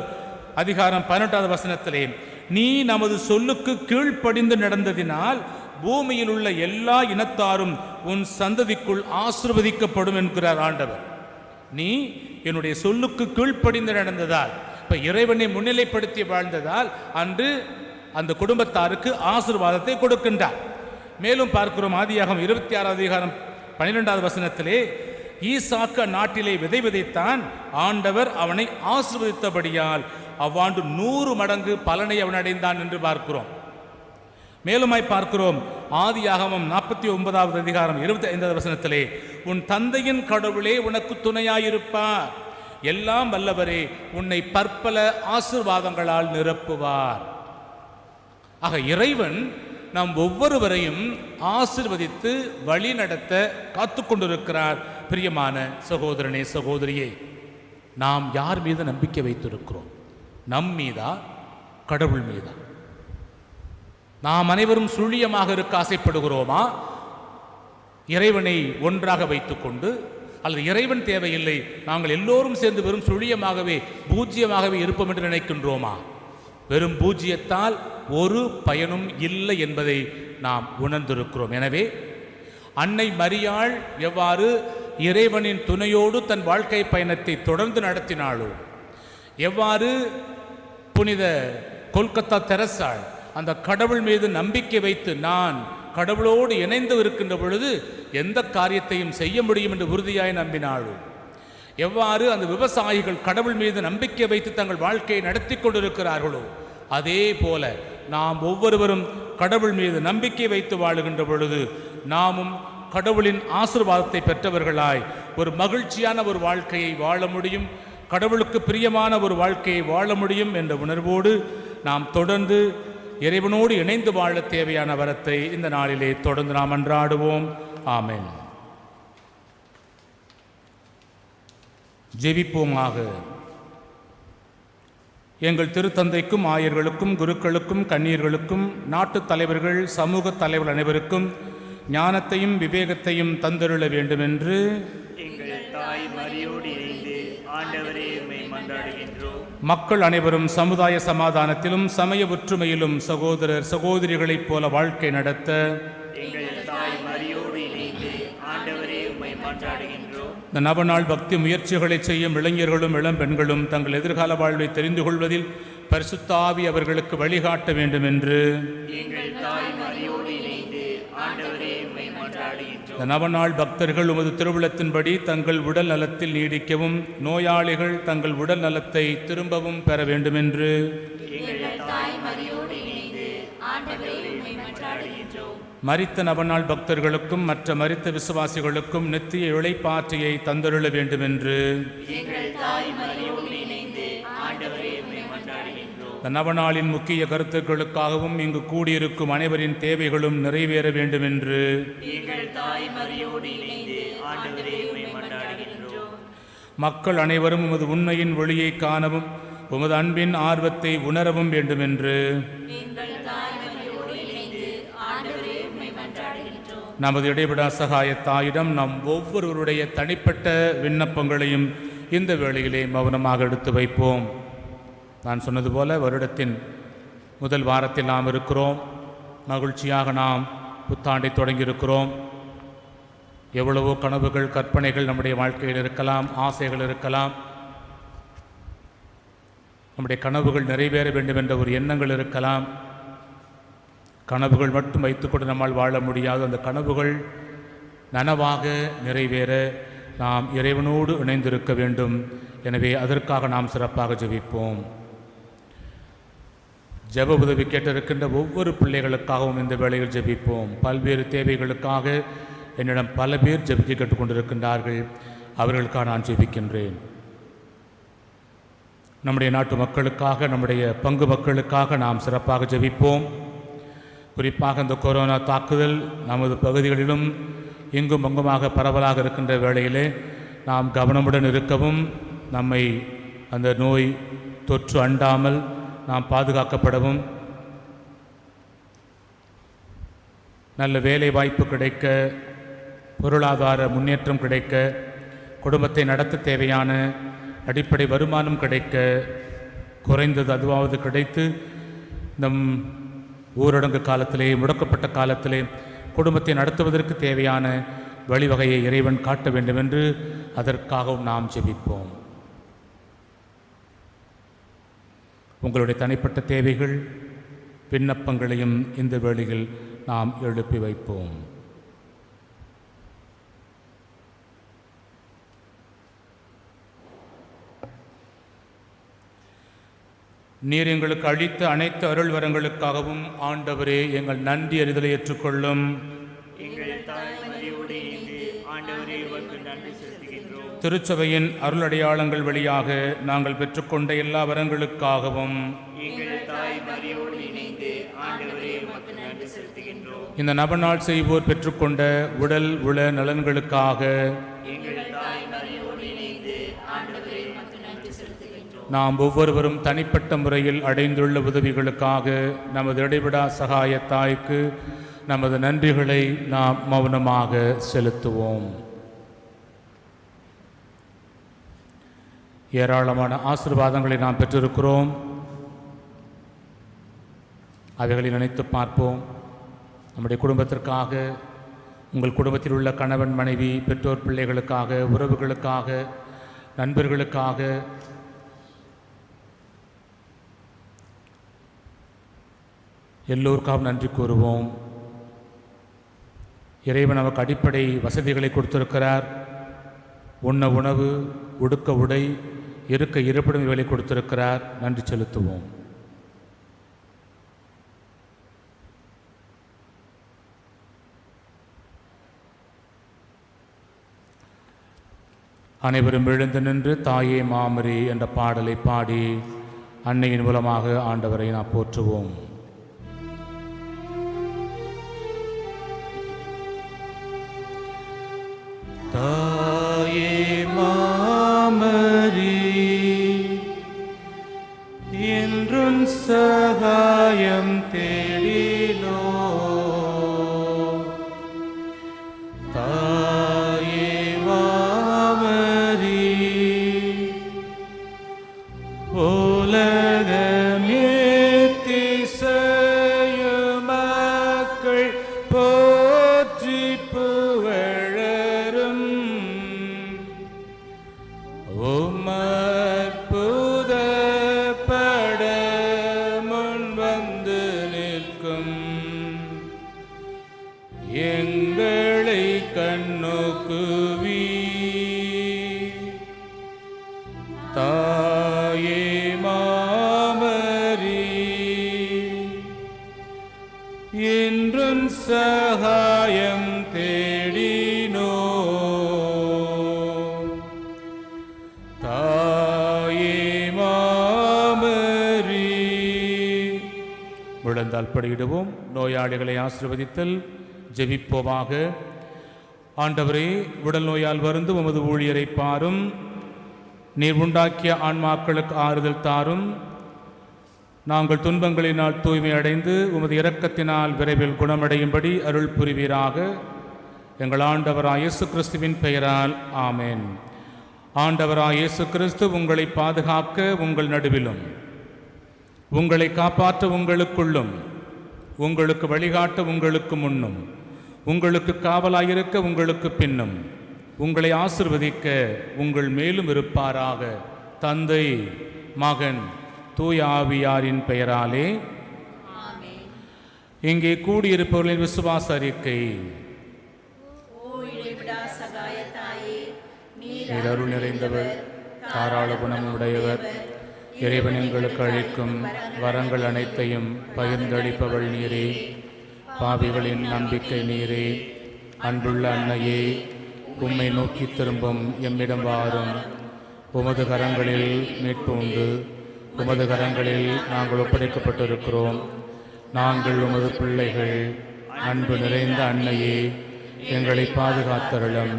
அதிகாரம் 18வது வசனத்திலே, நீ நமது சொல்லுக்கு கீழ்ப்படிந்து நடந்ததினால் பூமியில் உள்ள எல்லா இனத்தாரும் உன் சந்ததிக்குள் ஆசீர்வதிக்கப்படும் என்கிறார் ஆண்டவர். நீ என்னுடைய சொல்லுக்கு கீழ்ப்படிந்து நடந்ததால், இப்ப இறைவனை முன்னிலைப்படுத்தி வாழ்ந்ததால் அன்று அந்த குடும்பத்தாருக்கு ஆசீர்வாதத்தை கொடுக்கின்றார். மேலும் பார்க்கிறோம், ஆதியாகமம் 26வது அதிகாரம் 12வது வசனத்திலே, ஈசாக்கு நாட்டிலே விதை விதைத்தான், ஆண்டவர் அவனை ஆசீர்வதித்தபடியால் அவ்வாண்டு 100 மடங்கு பலனை அவன் அடைந்தான் என்று பார்க்கிறோம். மேலுமாய் பார்க்கிறோம், ஆதியாகமம் 49வது அதிகாரம் 25வது வசனத்திலே, உன் தந்தையின் கடவுளே உனக்கு துணையாயிருப்பார், எல்லாம் வல்லவரே உன்னை பற்பல ஆசீர்வாதங்களால் நிரப்புவார். ஆக இறைவன் நாம் ஒவ்வொருவரையும் ஆசீர்வதித்து வழி நடத்த காத்து கொண்டிருக்கிறார். பிரியமான சகோதரனே சகோதரியே, நாம் யார் மீது நம்பிக்கை வைத்திருக்கிறோம்? நம் மீதா, கடவுள் மீதா? நாம் அனைவரும் சுழியமாக இருக்க ஆசைப்படுகிறோமா? இறைவனை ஒன்றாக வைத்துக்கொண்டு, அல்லது இறைவன் தேவையில்லை, நாங்கள் எல்லோரும் சேர்ந்து வெறும் சுழியமாகவே பூஜ்ஜியமாகவே இருப்போம் என்று நினைக்கின்றோமா? வெறும் பூஜ்ஜியத்தால் ஒரு பயனும் இல்லை என்பதை நாம் உணர்ந்திருக்கிறோம். எனவே அன்னை மரியாள் எவ்வாறு இறைவனின் துணையோடு தன் வாழ்க்கை பயணத்தை தொடர்ந்து நடத்தினாளோ, எவ்வாறு புனித கொல்கத்தா தெரசாள் அந்த கடவுள் மீது நம்பிக்கை வைத்து நான் கடவுளோடு இணைந்து இருக்கின்ற பொழுது எந்த காரியத்தையும் செய்ய முடியும் என்று உறுதியாய் நம்பினாளோ, எவ்வாறு அந்த விவசாயிகள் கடவுள் மீது நம்பிக்கை வைத்து தங்கள் வாழ்க்கையை நடத்தி கொண்டிருக்கிறார்களோ, அதே போல நாம் ஒவ்வொருவரும் கடவுள் மீது நம்பிக்கை வைத்து வாழுகின்ற பொழுது நாமும் கடவுளின் ஆசீர்வாதத்தை பெற்றவர்களாய் ஒரு மகிழ்ச்சியான ஒரு வாழ்க்கையை வாழ முடியும், கடவுளுக்கு பிரியமான ஒரு வாழ்க்கையை வாழ முடியும் என்ற உணர்வோடு நாம் தொடர்ந்து இறைவனோடு இணைந்து வாழ தேவையான வரத்தை இந்த நாளிலே தொடர்ந்து நாம் அன்றாடுவோம். ஆமென். ஜெபிப்போமாக. எங்கள் திருத்தந்தைக்கும் ஆயர்களுக்கும் குருக்களுக்கும் கன்னியர்களுக்கும் நாட்டுத் தலைவர்கள் சமூக தலைவர்கள் அனைவருக்கும் ஞானத்தையும் விவேகத்தையும் தந்தருள வேண்டுமென்று எங்கள் தாய் மரியோடு இணைந்து ஆண்டவரே உம்மை மன்றாடுகின்றோம். மக்கள் அனைவரும் சமுதாய சமாதானத்திலும் சமய ஒற்றுமையிலும் சகோதரர் சகோதரிகளைப் போல வாழ்க்கை நடத்த எங்கள் தாய் மரியோடு இணைந்து ஆண்டவரே உம்மை மன்றாடுகின்றோம். இந்த நவநாள் பக்தி முயற்சிகளை செய்யும் இளைஞர்களும் இளம் பெண்களும் தங்கள் எதிர்கால வாழ்வை தெரிந்து கொள்வதில் பரிசுத்த ஆவி அவர்களுக்கு வழிகாட்ட வேண்டும் என்று எங்கள் தாய் மரியோடு இணைந்து ஆண்டவரே உம்மை மன்றாடுகின்றோம். இந்த நவநாள் பக்தர்கள் உமது திருவுளத்தின்படி தங்கள் உடல் நலத்தில் நீடிக்கவும், நோயாளிகள் தங்கள் உடல் நலத்தை திரும்பவும் பெற வேண்டும் என்று எங்கள் தாய் மரியோடு இணைந்து ஆண்டவரே உம்மை மன்றாடுகின்றோம். மரித்த நவநாள் பக்தர்களுக்கும் மற்ற மரித்த விசுவாசிகளுக்கும் நித்திய இளைப்பாற்றியை தந்தருள வேண்டும் என்று எங்கள் தாய் மரியோடு இணைந்து ஆண்டவரே உம்மை மன்றாடுகின்றோம். இந்த நவநாளின் முக்கிய கருத்துக்களுக்காகவும் இங்கு கூடியிருக்கும் அனைவரின் தேவைகளும் நிறைவேற வேண்டும் என்று எங்கள் தாய் மரியோடு இணைந்து ஆண்டவரே உம்மை மன்றாடுகின்றோம். மக்கள் அனைவரும் உமது உண்மையின் ஒளியை காணவும் உமது அன்பின் ஆர்வத்தை உணரவும் வேண்டுமென்று எங்கள் தாய் மரியோடு இணைந்து ஆண்டவரே உம்மை மன்றாடுகின்றோம். நமது இடைவிடா சகாய தாயிடம் நம் ஒவ்வொருவருடைய தனிப்பட்ட விண்ணப்பங்களையும் இந்த வேளையிலே மௌனமாக எடுத்து வைப்போம். நான் சொன்னது போல வருடத்தின் முதல் வாரத்தில் நாம் இருக்கிறோம். மகிழ்ச்சியாக நாம் புத்தாண்டை தொடங்கியிருக்கிறோம். எவ்வளவோ கனவுகள், கற்பனைகள் நம்முடைய வாழ்க்கையில் இருக்கலாம், ஆசைகள் இருக்கலாம். நம்முடைய கனவுகள் நிறைவேற வேண்டும் என்ற ஒரு எண்ணங்கள் இருக்கலாம். கனவுகள் மட்டும் வைத்துக்கொண்டு நம்மால் வாழ முடியாது. அந்த கனவுகள் நனவாக நிறைவேற நாம் இறைவனோடு இணைந்திருக்க வேண்டும். எனவே அதற்காக நாம் சிறப்பாக ஜெபிப்போம். ஜெப உதவி கேட்டிருக்கின்ற ஒவ்வொரு பிள்ளைகளுக்காகவும் இந்த வேளையில் ஜெபிப்போம். பல்வேறு தேவைகளுக்காக என்னிடம் பல பேர் ஜெபிக்க கேட்டுக்கொண்டிருக்கின்றார்கள். அவர்களுக்காக நான் ஜெபிக்கின்றேன். நம்முடைய நாட்டு மக்களுக்காக, நம்முடைய பங்கு மக்களுக்காக நாம் சிறப்பாக ஜெபிப்போம். குறிப்பாக இந்த கொரோனா தாக்குதல் நமது பகுதிகளிலும் எங்கும் அங்குமாக பரவலாக இருக்கின்ற வேளையிலே நாம் கவனமுடன் இருக்கவும், நம்மை அந்த நோய் தொற்று அண்டாமல் நாம் பாதுகாக்கப்படவும், நல்ல வேலை வாய்ப்பு கிடைக்க, பொருளாதார முன்னேற்றம் கிடைக்க, குடும்பத்தை நடத்த தேவையான அடிப்படை வருமானம் கிடைக்க, குறைந்தது அதுவாவது கிடைத்து நம் ஊரடங்கு காலத்திலே, முடக்கப்பட்ட காலத்திலே குடும்பத்தை நடத்துவதற்கு தேவையான வழிவகையை இறைவன் காட்ட வேண்டும் என்று அதற்காகவும் நாம் ஜெபிப்போம். உங்களுடைய தனிப்பட்ட தேவைகள், விண்ணப்பங்களையும் இந்த வேளையில் நாம் எழுப்பி வைப்போம். நீர் எங்களுக்கு அளித்த அனைத்து அருள் வரங்களுக்காகவும் ஆண்டவரே எங்கள் நன்றி அறிதலை ஏற்றுக்கொள்ளும். எங்கள் தாய் மரியோடு இணைந்து ஆண்டவரே உமக்கு நன்றி செலுத்துகின்றோம். திருச்சபையின் அருள் அடையாளங்கள் வழியாக நாங்கள் பெற்றுக்கொண்ட எல்லா வரங்களுக்காகவும் எங்கள் தாய் மரியோடு இணைந்து ஆண்டவரே உமக்கு நன்றி செலுத்துகின்றோம். இந்த நவநாள் செய்வோர் பெற்றுக்கொண்ட உடல் உள நலன்களுக்காக எங்கள் தாய் மரியோடு இணைந்து ஆண்டவரே உமக்கு நன்றி செலுத்துகின்றோம். நாம் ஒவ்வொருவரும் தனிப்பட்ட முறையில் அடைந்துள்ள உதவிகளுக்காக நமது இடைவிடா சகாய தாய்க்கு நமது நன்றிகளை நாம் மௌனமாக செலுத்துவோம். ஏராளமான ஆசீர்வாதங்களை நாம் பெற்றிருக்கிறோம். அவைகளை நினைத்து பார்ப்போம். நம்முடைய குடும்பத்திற்காக, உங்கள் குடும்பத்தில் உள்ள கணவன் மனைவி, பெற்றோர் பிள்ளைகளுக்காக, உறவுகளுக்காக, நண்பர்களுக்காக, எல்லோருக்காகவும் நன்றி கூறுவோம். இறைவன் நமக்கு அடிப்படை வசதிகளை கொடுத்திருக்கிறார். உண்ண உணவு, உடுக்க உடை, இருக்க இருப்பிடம் இவைகளை கொடுத்திருக்கிறார். நன்றி செலுத்துவோம். அனைவரும் எழுந்து நின்று தாயே மாமரி என்ற பாடலை பாடி அன்னையின் மூலமாக ஆண்டவரை நாம் போற்றுவோம். தாயே மாமரி என்றும் சகாயம் தேடினோ, தாயே மாமரி உலகமே திசையும் மக்கள் போற்றி புகழரும் உமற்புத பட முன் வந்து நிற்கும் எங்களை கண்ணோக்குவி. தாயே மாமரி என்றும் சகாயம் தேடினோ, தாயே மாமரி. விழுந்தால் படியிடுவோம். நோயாளிகளை ஆசீர்வதித்தல் ஜெபிப்போமாக. ஆண்டவரே, உடல் நோயால் வருந்து உமது ஊழியரை பாரும். நீர் உண்டாக்கிய ஆன்மாக்களுக்கு ஆறுதல் தாரும். நாங்கள் துன்பங்களினால் தூய்மை அடைந்து உமது இரக்கத்தினால் விரைவில் குணமடையும்படி அருள் புரிவீராக. எங்கள் ஆண்டவராய் இயேசு கிறிஸ்துவின் பெயரால் ஆமென். ஆண்டவராய் இயேசு கிறிஸ்து உங்களை பாதுகாக்க உங்கள் நடுவிலும், உங்களை காப்பாற்ற உங்களுக்குள்ளும், உங்களுக்கு வழிகாட்ட உங்களுக்கு முன்னும், உங்களுக்கு காவலாயிருக்க உங்களுக்கு பின்னும், உங்களை ஆசிர்வதிக்க உங்கள் மேலும் இருப்பாராக. தந்தை, மகன், தூய ஆவியாரின் பெயராலே. இங்கே கூடியிருப்பவர்களின் விசுவாச அறிக்கை. நீர் அருள் நிறைந்தவர், தாராள குணம் உடையவர், இறைவன் எங்களுக்கு அளிக்கும் வரங்கள் அனைத்தையும் பகிர்ந்தளிப்பவள் நீரே. பாவிகளின் நம்பிக்கை நீரே. அன்புள்ள அன்னையே, உம்மை நோக்கி திரும்பும் எம்மிடம் வாரும். உமது கரங்களில் மீட்பு உண்டு. உமது கரங்களில் நாங்கள் ஒப்படைக்கப்பட்டிருக்கிறோம். நாங்கள் உமது பிள்ளைகள். அன்பு நிறைந்த அன்னையே, எங்களை பாதுகாத்தருளும்.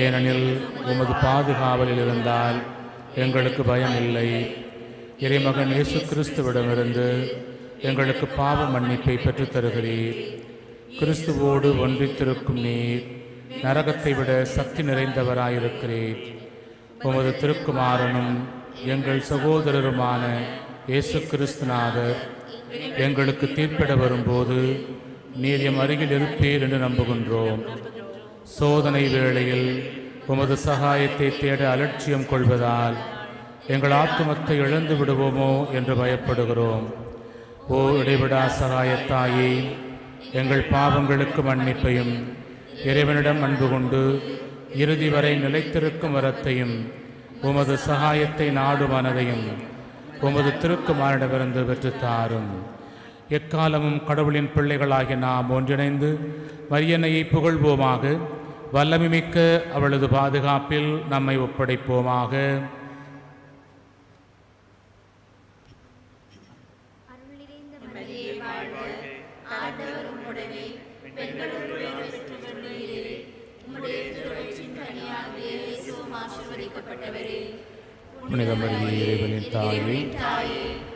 ஏனெனில் உமது பாதுகாவலில் இருந்தால் எங்களுக்கு பயம் இல்லை. இறைமகன் இயேசு கிறிஸ்துவிடமிருந்து எங்களுக்கு பாவ மன்னிப்பை பெற்றுத் தருகிறீர். கிறிஸ்துவோடு ஒன்றித்திருக்கும் நீர் நரகத்தை விட சக்தி நிறைந்தவராயிருக்கிறீர். உமது திருக்குமாரனும் எங்கள் சகோதரருமான இயேசு கிறிஸ்துநாதர் எங்களுக்கு தீர்ப்பிட வரும்போது நீர் எம் அருகில் இருப்பீர் என்று நம்புகின்றோம். சோதனை வேளையில் உமது சகாயத்தை தேட அலட்சியம் கொள்வதால் எங்கள் ஆத்துமத்தை இழந்து விடுவோமோ என்று பயப்படுகிறோம். ஓ இடைவிடா சகாயத்தாயே, எங்கள் பாவங்களுக்கு மன்னிப்பையும் இறைவனிடம் அன்பு கொண்டு இறுதி வரை நிலைத்திருக்கும் வரத்தையும் உமது சகாயத்தை நாடு மனதையும் உமது திருக்குமாரிடமிருந்து பெற்றுத்தாரும். எக்காலமும் கடவுளின் பிள்ளைகளாகிய நாம் ஒன்றிணைந்து மரியன்னையை புகழ்வோமாக. வல்லமைமிக்க அவளது பாதுகாப்பில் நம்மை ஒப்படைப்போமாக. புனித மரியே, இறைவனின் தாயே,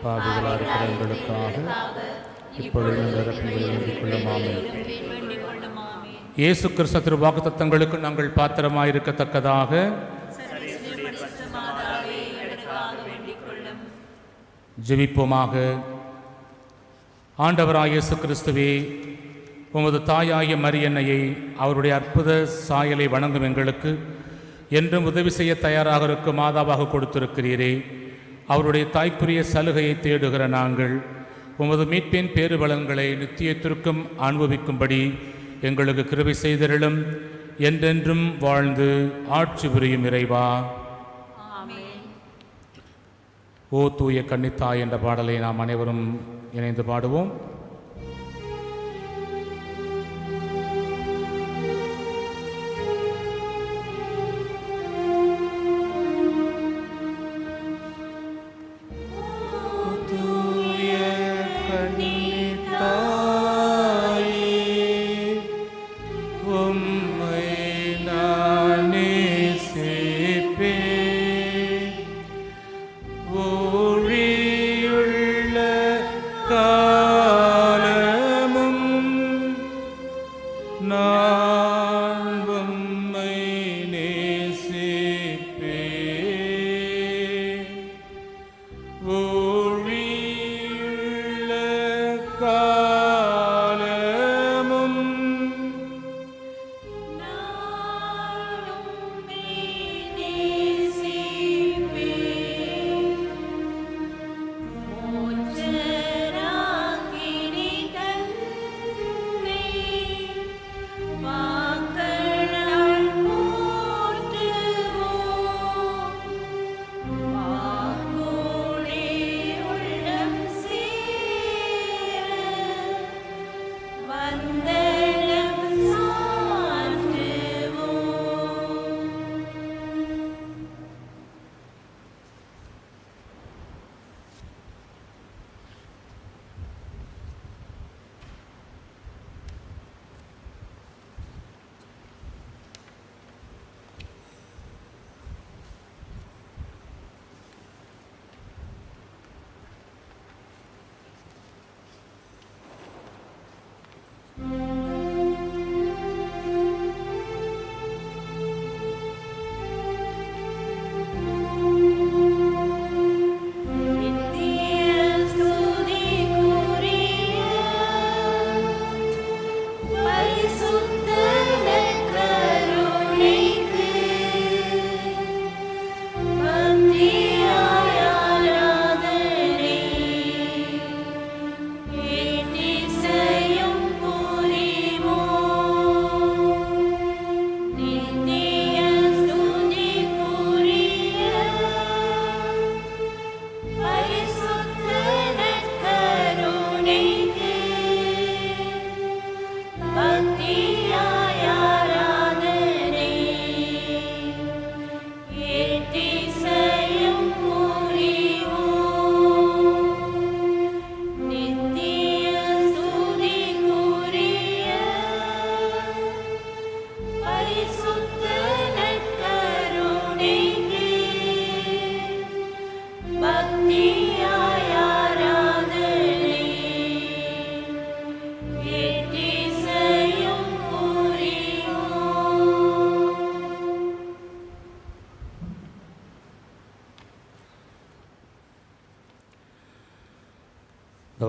பாவிகளாக இருக்கிற எங்களுக்காக இப்பொழுது வேண்டிக் கொள்ளும். ஆமென். இயேசு கிறிஸ்து திரு வாக்குத்தத்தங்களுக்கு நாங்கள் பாத்திரமாயிருக்கத்தக்கதாக ஜெபிப்போமாக. ஆண்டவராய் இயேசு கிறிஸ்துவே, உமது தாயாகிய மரியன்னையை அவருடைய அற்புத சாயலை வணங்கும் எங்களுக்கு என்றும் உதவி செய்ய தயாராக இருக்கும் மாதாவாக கொடுத்திருக்கிறீரே. அவருடைய தாய்க்குரிய சலுகையை தேடுகிற நாங்கள் உமது மீட்பின் பேறுபலன்களை நித்தியத்திற்கும் அனுபவிக்கும்படி எங்களுக்கு கிருபை செய்தருளும். என்றென்றும் வாழ்ந்து ஆட்சி புரியும் இறைவா. ஓ தூய கன்னித்தாய் என்ற பாடலை நாம் அனைவரும் இணைந்து பாடுவோம். God.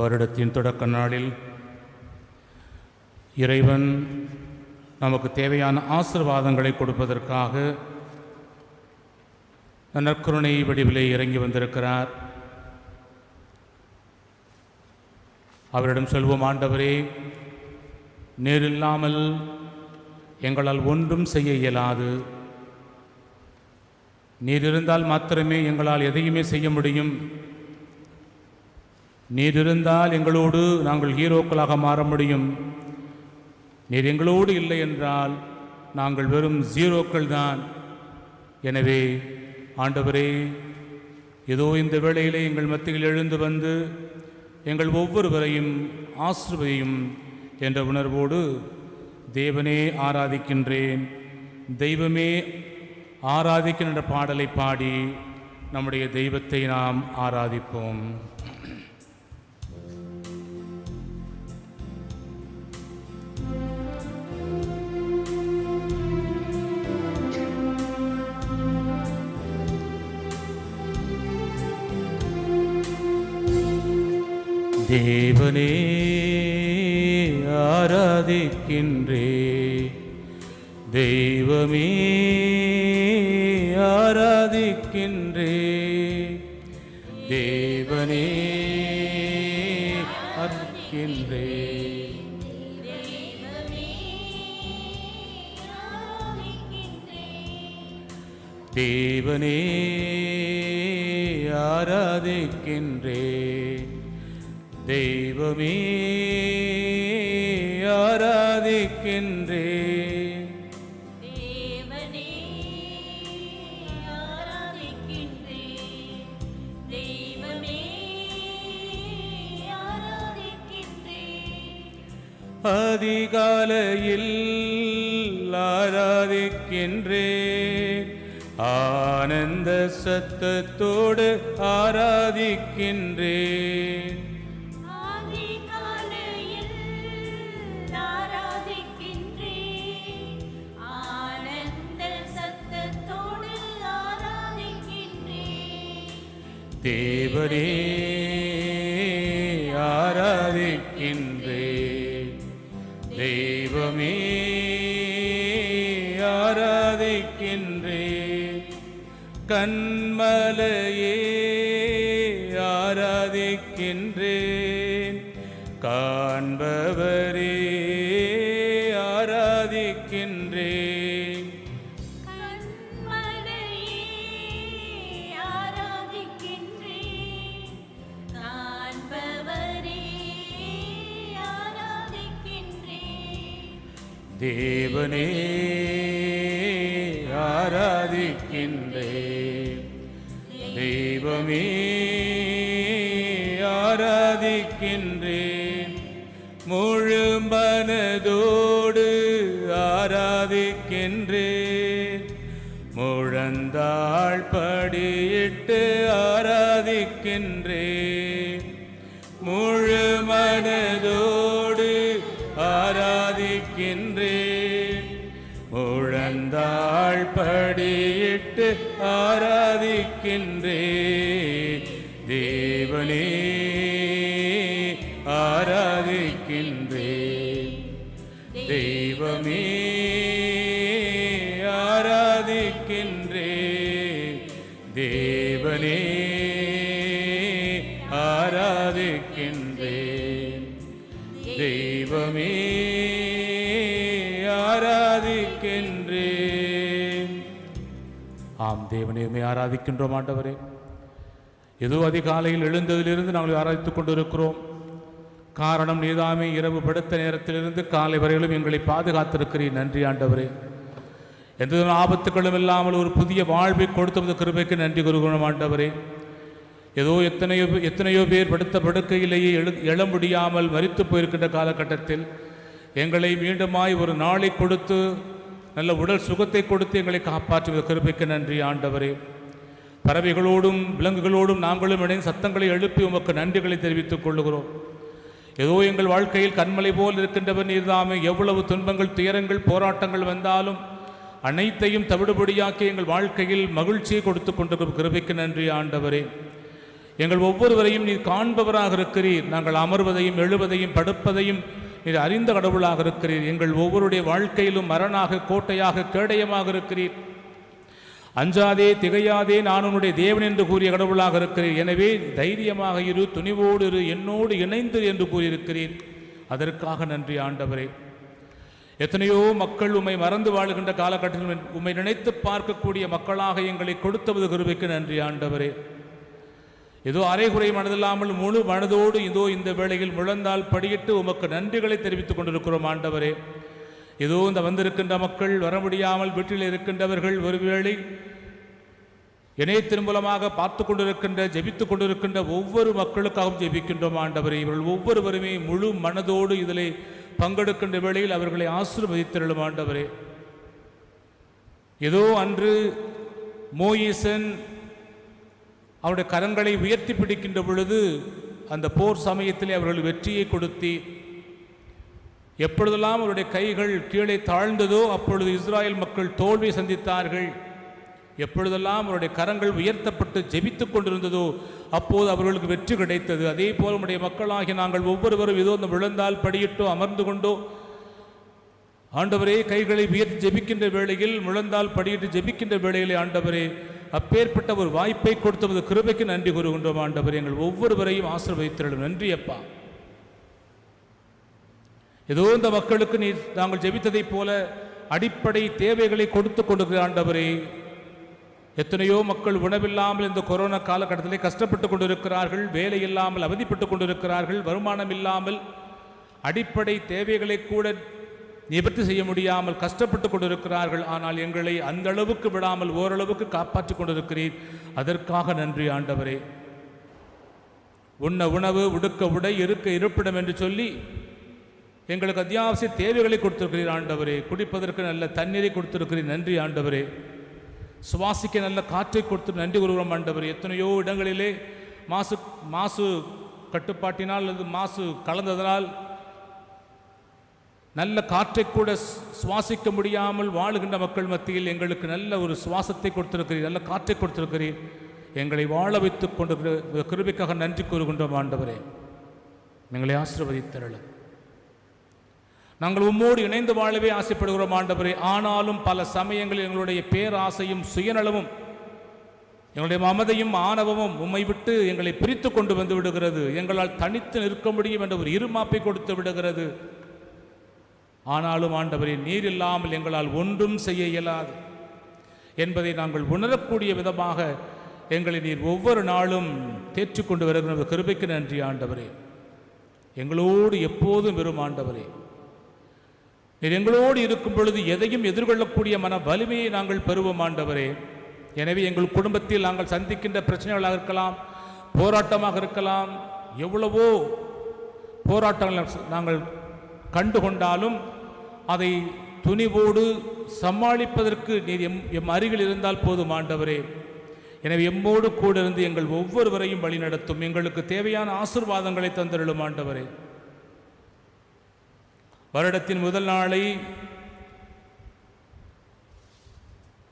வருடத்தின் தொடக்க நாளில் இறைவன் நமக்கு தேவையான ஆசீர்வாதங்களை கொடுப்பதற்காக நற்கருணை வடிவிலே இறங்கி வந்திருக்கிறார். அவரிடம் சொல்வோம், ஆண்டவரே, நேரில்லாமல் எங்களால் ஒன்றும் செய்ய இயலாது. நீர் இருந்தால் மாத்திரமே எங்களால் எதையுமே செய்ய முடியும். நீர் இருந்தால் எங்களோடு நாங்கள் ஹீரோக்களாக மாற முடியும். நீர் எங்களோடு இல்லை என்றால் நாங்கள் வெறும் ஜீரோக்கள் தான். எனவே ஆண்டவரே, ஏதோ இந்த வேளையிலே எங்கள் மத்தியில் எழுந்து வந்து எங்கள் ஒவ்வொருவரையும் ஆசீர்வதியும் என்ற உணர்வோடு தேவனே ஆராதிக்கின்றேன், தெய்வமே ஆராதிக்கின்ற பாடலை பாடி நம்முடைய தெய்வத்தை நாம் ஆராதிப்போம். தேவனே ஆராதிக்கின்றே, தெய்வமே ஆராதிக்கின்றே, தேவனே ஆராதிக்கின்றே. தேவனே ஆராதிக்கின்றே, தெய்வமே ஆராதிக்கின்றே. தேவனே ஆராதிக்கின்றே, தெய்வமே ஆராதிக்கின்றே. அதிகாலையில் ஆராதிக்கின்றே, ஆனந்த சத்தத்தோடு ஆராதிக்கின்றே. தேவனே ஆராதிக்கின்றே, தெய்வமே ஆராதிக்கின்றே. கண்மலையே ஆராதிக்கின்றேன், காண்பவரே ஆராதிக்கின்றேன். தேவனே ஆராதிக்கின்றேன், தெய்வமே ஆராதிக்கின்றேன். முழு மனதோடு ஆராதிக்கின்றேன், முழந்தாள் படியிட்டு ஆராதிக்கின்றேன். முழு மனதோடு ஆராதிக்கின்றேன், முழந்தாள் படியிட்டு ஆராதிக்கின்றேன். தேவனே ஆராதிக்கின்றேன், தெய்வமே ஆராதிக்கின்றேன். தேவனே ஆராதிக்கின்றேன், தெய்வமே ஆராதிக்கின்றேன். ஆம் தேவனே, உம்மை ஆராதிக்கின்றோம் ஆண்டவரே. ஏதோ அதிகாலையில் எழுந்ததிலிருந்து நாங்கள் ஆராதித்துக் கொண்டிருக்கிறோம். காரணம் நீதாமே இரவு படுத்த நேரத்திலிருந்து காலை வரையிலும் எங்களை பாதுகாத்திருக்கிறீர். நன்றி ஆண்டவரே. எந்த ஆபத்துக்களும் இல்லாமல் ஒரு புதிய வாழ்வை கொடுத்த கிருபைக்கு நன்றி கூறுகிறோம் ஆண்டவரே. ஏதோ எத்தனையோ பேர் படுத்த படுக்கையிலேயே எழ முடியாமல் மரித்து போயிருக்கின்ற காலகட்டத்தில் எங்களை மீண்டுமாய் ஒரு நாளை கொடுத்து நல்ல உடல் சுகத்தை கொடுத்து எங்களை காப்பாற்றுவது கிருபைக்கு நன்றி ஆண்டவரே. பறவைகளோடும் விலங்குகளோடும் நாங்களும் இணைந்து சத்தங்களை எழுப்பி உமக்கு நன்றிகளை தெரிவித்துக் கொள்ளுகிறோம். ஏதோ எங்கள் வாழ்க்கையில் கண்மலை போல் இருக்கின்றவர் நீர்தாமே. எவ்வளவு துன்பங்கள், துயரங்கள், போராட்டங்கள் வந்தாலும் அனைத்தையும் தவிடுபடியாக்கி எங்கள் வாழ்க்கையில் மகிழ்ச்சியை கொடுத்து கொண்டிருக்கும் கிருபைக்கு நன்றி ஆண்டவரே. எங்கள் ஒவ்வொருவரையும் நீர் காண்பவராக இருக்கிறீர். நாங்கள் அமர்வதையும் எழுவதையும் படுப்பதையும் நீர் அறிந்த கடவுளாக இருக்கிறீர். எங்கள் ஒவ்வொருடைய வாழ்க்கையிலும் மரணாக, கோட்டையாக, கேடயமாக இருக்கிறீர். அஞ்சாதே திகையாதே, நான் உன்னுடைய தேவன் என்று கூறிய கடவுளாக இருக்கிறீர். எனவே தைரியமாக இரு, துணிவோடு இரு, என்னோடு இணைந்து என்று கூறியிருக்கிறீர். அதற்காக நன்றி ஆண்டவரே. எத்தனையோ மக்கள் உம்மை மறந்து வாழுகின்ற காலகட்டத்தில் உம்மை நினைத்து பார்க்கக்கூடிய மக்களாக எங்களை கொடுத்தவது கிருபைக்கு நன்றி ஆண்டவரே. ஏதோ அரைகுறை மனதில்லாமல் முழு மனதோடு இதோ இந்த வேளையில் முழந்தால் படியிட்டு உமக்கு நன்றிகளை தெரிவித்துக் கொண்டிருக்கிறோம் ஆண்டவரே. ஏதோ இந்த வந்திருக்கின்ற மக்கள், வர முடியாமல் வீட்டில் இருக்கின்றவர்கள், ஒருவேளை இணையத்தின் மூலமாக பார்த்து கொண்டிருக்கின்ற, ஜெபித்துக் கொண்டிருக்கின்ற ஒவ்வொரு மக்களுக்காகவும் ஜெபிக்கின்றோம் ஆண்டவரே. இவர்கள் ஒவ்வொருவருமே முழு மனதோடு இதில் பங்கெடுக்கின்ற வேளையில் அவர்களை ஆசீர்வதித்தருளும் ஆண்டவரே. ஏதோ அன்று மோயிசன் அவருடைய கரங்களை உயர்த்தி பிடிக்கின்ற பொழுது அந்த போர் சமயத்திலே அவர்கள் வெற்றியை கொடுத்தி, எப்பொழுதெல்லாம் அவருடைய கைகள் கீழே தாழ்ந்ததோ அப்பொழுது இஸ்ராயல் மக்கள் தோல்வி சந்தித்தார்கள். எப்பொழுதெல்லாம் அவருடைய கரங்கள் உயர்த்தப்பட்டு ஜெபித்துக் கொண்டிருந்ததோ அப்போது அவர்களுக்கு வெற்றி கிடைத்தது. அதே போல் நம்முடைய மக்களாகி நாங்கள் ஒவ்வொருவரும் இதோ அந்த விழுந்தால் படியிட்டோ அமர்ந்து கொண்டோ ஆண்டவரே கைகளை உயர்த்தி ஜெபிக்கின்ற வேளையில், முழந்தால் படியிட்டு ஜெபிக்கின்ற வேளையிலே ஆண்டவரே அப்பேற்பட்ட ஒரு வாய்ப்பை கொடுத்தது கிருபைக்கு நன்றி கூறுகின்றோம் ஆண்டவரே. எங்கள் ஒவ்வொருவரையும் ஆசீர்வதித்திருளும். நன்றி அப்பா. ஏதோ இந்த மக்களுக்கு நாங்கள் ஜெபித்ததைப் போல அடிப்படை தேவைகளை கொடுத்து கொடுக்கிற ஆண்டவரே. எத்தனையோ மக்கள் உணவில்லாமல் இந்த கொரோனா காலகட்டத்திலே கஷ்டப்பட்டு கொண்டிருக்கிறார்கள், வேலை இல்லாமல் அவதிப்பட்டு கொண்டிருக்கிறார்கள், வருமானம் இல்லாமல் அடிப்படை தேவைகளை கூட நிவர்த்தி செய்ய முடியாமல் கஷ்டப்பட்டு கொண்டிருக்கிறார்கள். ஆனால் எங்களை அந்த அளவுக்கு விடாமல் ஓரளவுக்கு காப்பாற்றி கொண்டிருக்கிறீர். அதற்காக நன்றி ஆண்டவரே. உண்ண உணவு, உடுக்க உடை, இருக்க இருப்பிடம் என்று சொல்லி எங்களுக்கு அத்தியாவசிய தேவைகளை கொடுத்திருக்கிறீர் ஆண்டவரே. குடிப்பதற்கு நல்ல தண்ணீரை கொடுத்திருக்கிறீர். நன்றி ஆண்டவரே. சுவாசிக்க நல்ல காற்றை கொடுத்து நன்றி கூறுகிறோம் ஆண்டவரே. எத்தனையோ இடங்களிலே மாசு கட்டுப்பாட்டினால் அல்லது மாசு கலந்ததனால் நல்ல காற்றை கூட சுவாசிக்க முடியாமல் வாழுகின்ற மக்கள் மத்தியில் எங்களுக்கு நல்ல ஒரு சுவாசத்தை கொடுத்திருக்கிறீர், நல்ல காற்றை கொடுத்திருக்கிறீர். எங்களை வாழ வைத்துக் கொண்டிருக்கிற கிருபைக்காக நன்றி கூறுகின்றோம் ஆண்டவரே. எங்களை ஆசீர்வதித்தருள நாங்கள் உம்மோடு இணைந்து வாழவே ஆசைப்படுகிறோம் ஆண்டவரே. ஆனாலும் பல சமயங்களில் எங்களுடைய பேராசையும் சுயநலமும் எங்களுடைய மமதையும் ஆணவமும் உம்மை விட்டு எங்களை பிரித்து கொண்டு வந்து விடுகிறது. எங்களால் தனித்து நிற்க முடியும் என்ற ஒரு இருமாப்பை கொடுத்து விடுகிறது. ஆனாலும் ஆண்டவரே, நீர் இல்லாமல் எங்களால் ஒன்றும் செய்ய இயலாது என்பதை நாங்கள் உணரக்கூடிய விதமாக எங்களை நீர் ஒவ்வொரு நாளும் தேற்றிக்கொண்டு வருகிற கிருபைக்கு நன்றி ஆண்டவரே. எங்களோடு எப்போதும் வெறும் ஆண்டவரே, நீர் எங்களோடு இருக்கும் பொழுது எதையும் எதிர்கொள்ளக்கூடிய மன வலிமையை நாங்கள் பெறுவோம் ஆண்டவரே. எனவே எங்கள் குடும்பத்தில் நாங்கள் சந்திக்கின்ற பிரச்சனைகளாக இருக்கலாம், போராட்டமாக இருக்கலாம், எவ்வளவோ போராட்டங்கள் நாங்கள் கண்டுகொண்டாலும் அதை துணிவோடு சமாளிப்பதற்கு நீர் எம் அருகில் இருந்தால் போதும் ஆண்டவரே. எனவே எம்மோடு கூட இருந்து எங்கள் ஒவ்வொருவரையும் வழி நடத்தும். எங்களுக்கு தேவையான ஆசீர்வாதங்களை தந்தருளும் ஆண்டவரே. வருடத்தின் முதல் நாளை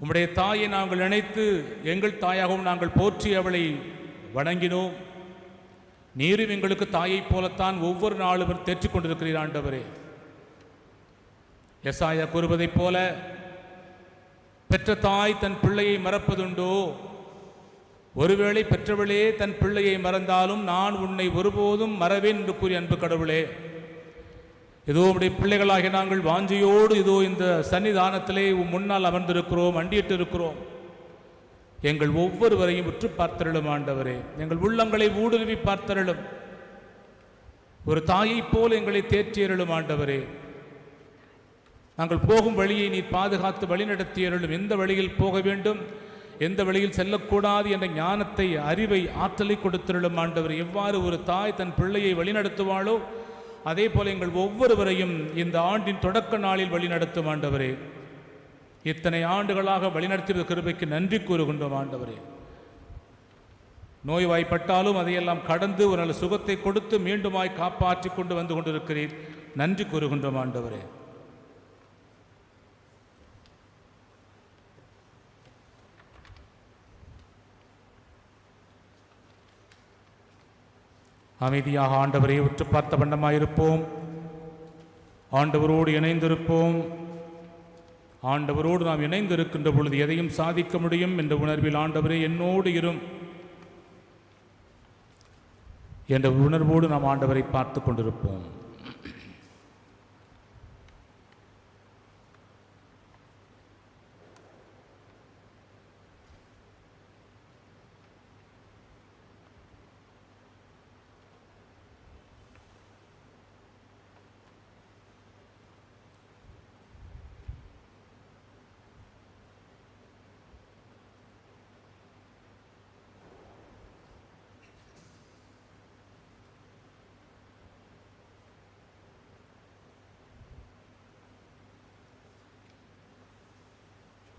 உம்முடைய தாயை நாங்கள் நினைத்து எங்கள் தாயாகவும் நாங்கள் போற்றி அவளை வணங்கினோம். நீரும் எங்களுக்கு தாயைப் போலத்தான் ஒவ்வொரு நாளும் தேற்றிக் கொண்டிருக்கிறீர் ஆண்டவரே. எசாயா கூறுவதைப் போல, பெற்ற தாய் தன் பிள்ளையை மறப்பதுண்டோ? ஒருவேளை பெற்றவளே தன் பிள்ளையை மறந்தாலும் நான் உன்னை ஒருபோதும் மறவேன் என்று கூறிய அன்பு கடவுளே, இதோ உடைய பிள்ளைகளாகிய நாங்கள் வாஞ்சியோடு இதோ இந்த சன்னிதானத்திலே முன்னால் அமர்ந்திருக்கிறோம், அண்டியிட்டு இருக்கிறோம். எங்கள் ஒவ்வொருவரையும் உற்று பார்த்தருளும் ஆண்டவரே. எங்கள் உள்ளங்களை ஊடுருவி பார்த்தருளும். ஒரு தாயைப் போல் எங்களை தேற்றியருளும் ஆண்டவரே. நாங்கள் போகும் வழியை நீ பாதுகாத்து வழிநடத்தியருளும். எந்த வழியில் போக வேண்டும், எந்த வழியில் செல்லக்கூடாது என்ற ஞானத்தை, அறிவை, ஆற்றலை கொடுத்திருளும் ஆண்டவர். எவ்வாறு ஒரு தாய் தன் பிள்ளையை வழிநடத்துவாளோ அதே போல எங்கள் ஒவ்வொருவரையும் இந்த ஆண்டின் தொடக்க நாளில் வழிநடத்தும் ஆண்டவரே. இத்தனை ஆண்டுகளாக வழிநடத்திய கிருபைக்கு நன்றி கூறுகின்றோம் ஆண்டவரே. நோய்வாய்ப்பட்டாலும் அதையெல்லாம் கடந்து ஒரு நல்ல சுகத்தை கொடுத்து மீண்டுமாய் காப்பாற்றி கொண்டு வந்து கொண்டிருக்கிறீர். நன்றி கூறுகின்றோம் ஆண்டவரே. அமைதியாக ஆண்டவரை உற்று பார்த்த வண்ணமாயிருப்போம். ஆண்டவரோடு இணைந்திருப்போம். ஆண்டவரோடு நாம் இணைந்திருக்கின்ற பொழுது எதையும் சாதிக்க முடியும் என்ற உணர்வில் ஆண்டவரே என்னோடு இரும் என்ற உணர்வோடு நாம் ஆண்டவரை பார்த்து கொண்டிருப்போம்.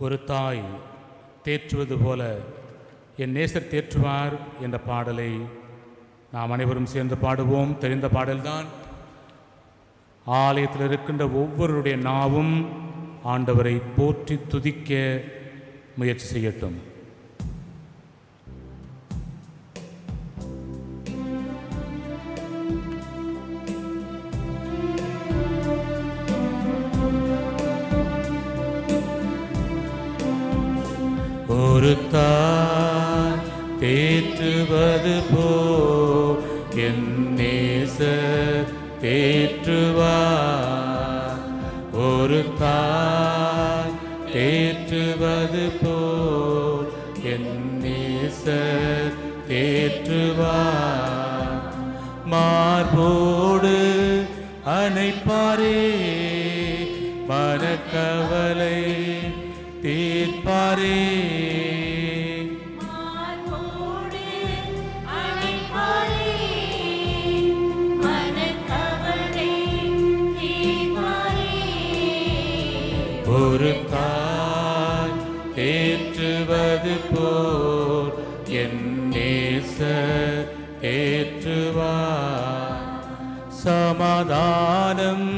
ஒரு தாய் தேற்றுவது போல என் நேசர் தேற்றுவார் என்ற பாடலை நாம் அனைவரும் சேர்ந்து பாடுவோம். தெரிந்த பாடல்தான். ஆலயத்தில் இருக்கின்ற ஒவ்வொருடைய நாவும் ஆண்டவரை போற்றி துதிக்க முயற்சி செய்யட்டும். ஒரு தாய் தேற்றுவது போல் என் நேசர் தேற்றுவார். ஒரு தாய் தேற்றுவது போல் என் நேசர் தேற்றுவார். மார்போடு அணைப்பாரே, மனக்கவலை தீர்ப்பாரே. ஒரு தாய் தேற்றுவது போல் என் நேசர் தேற்றுவார். சமாதானம்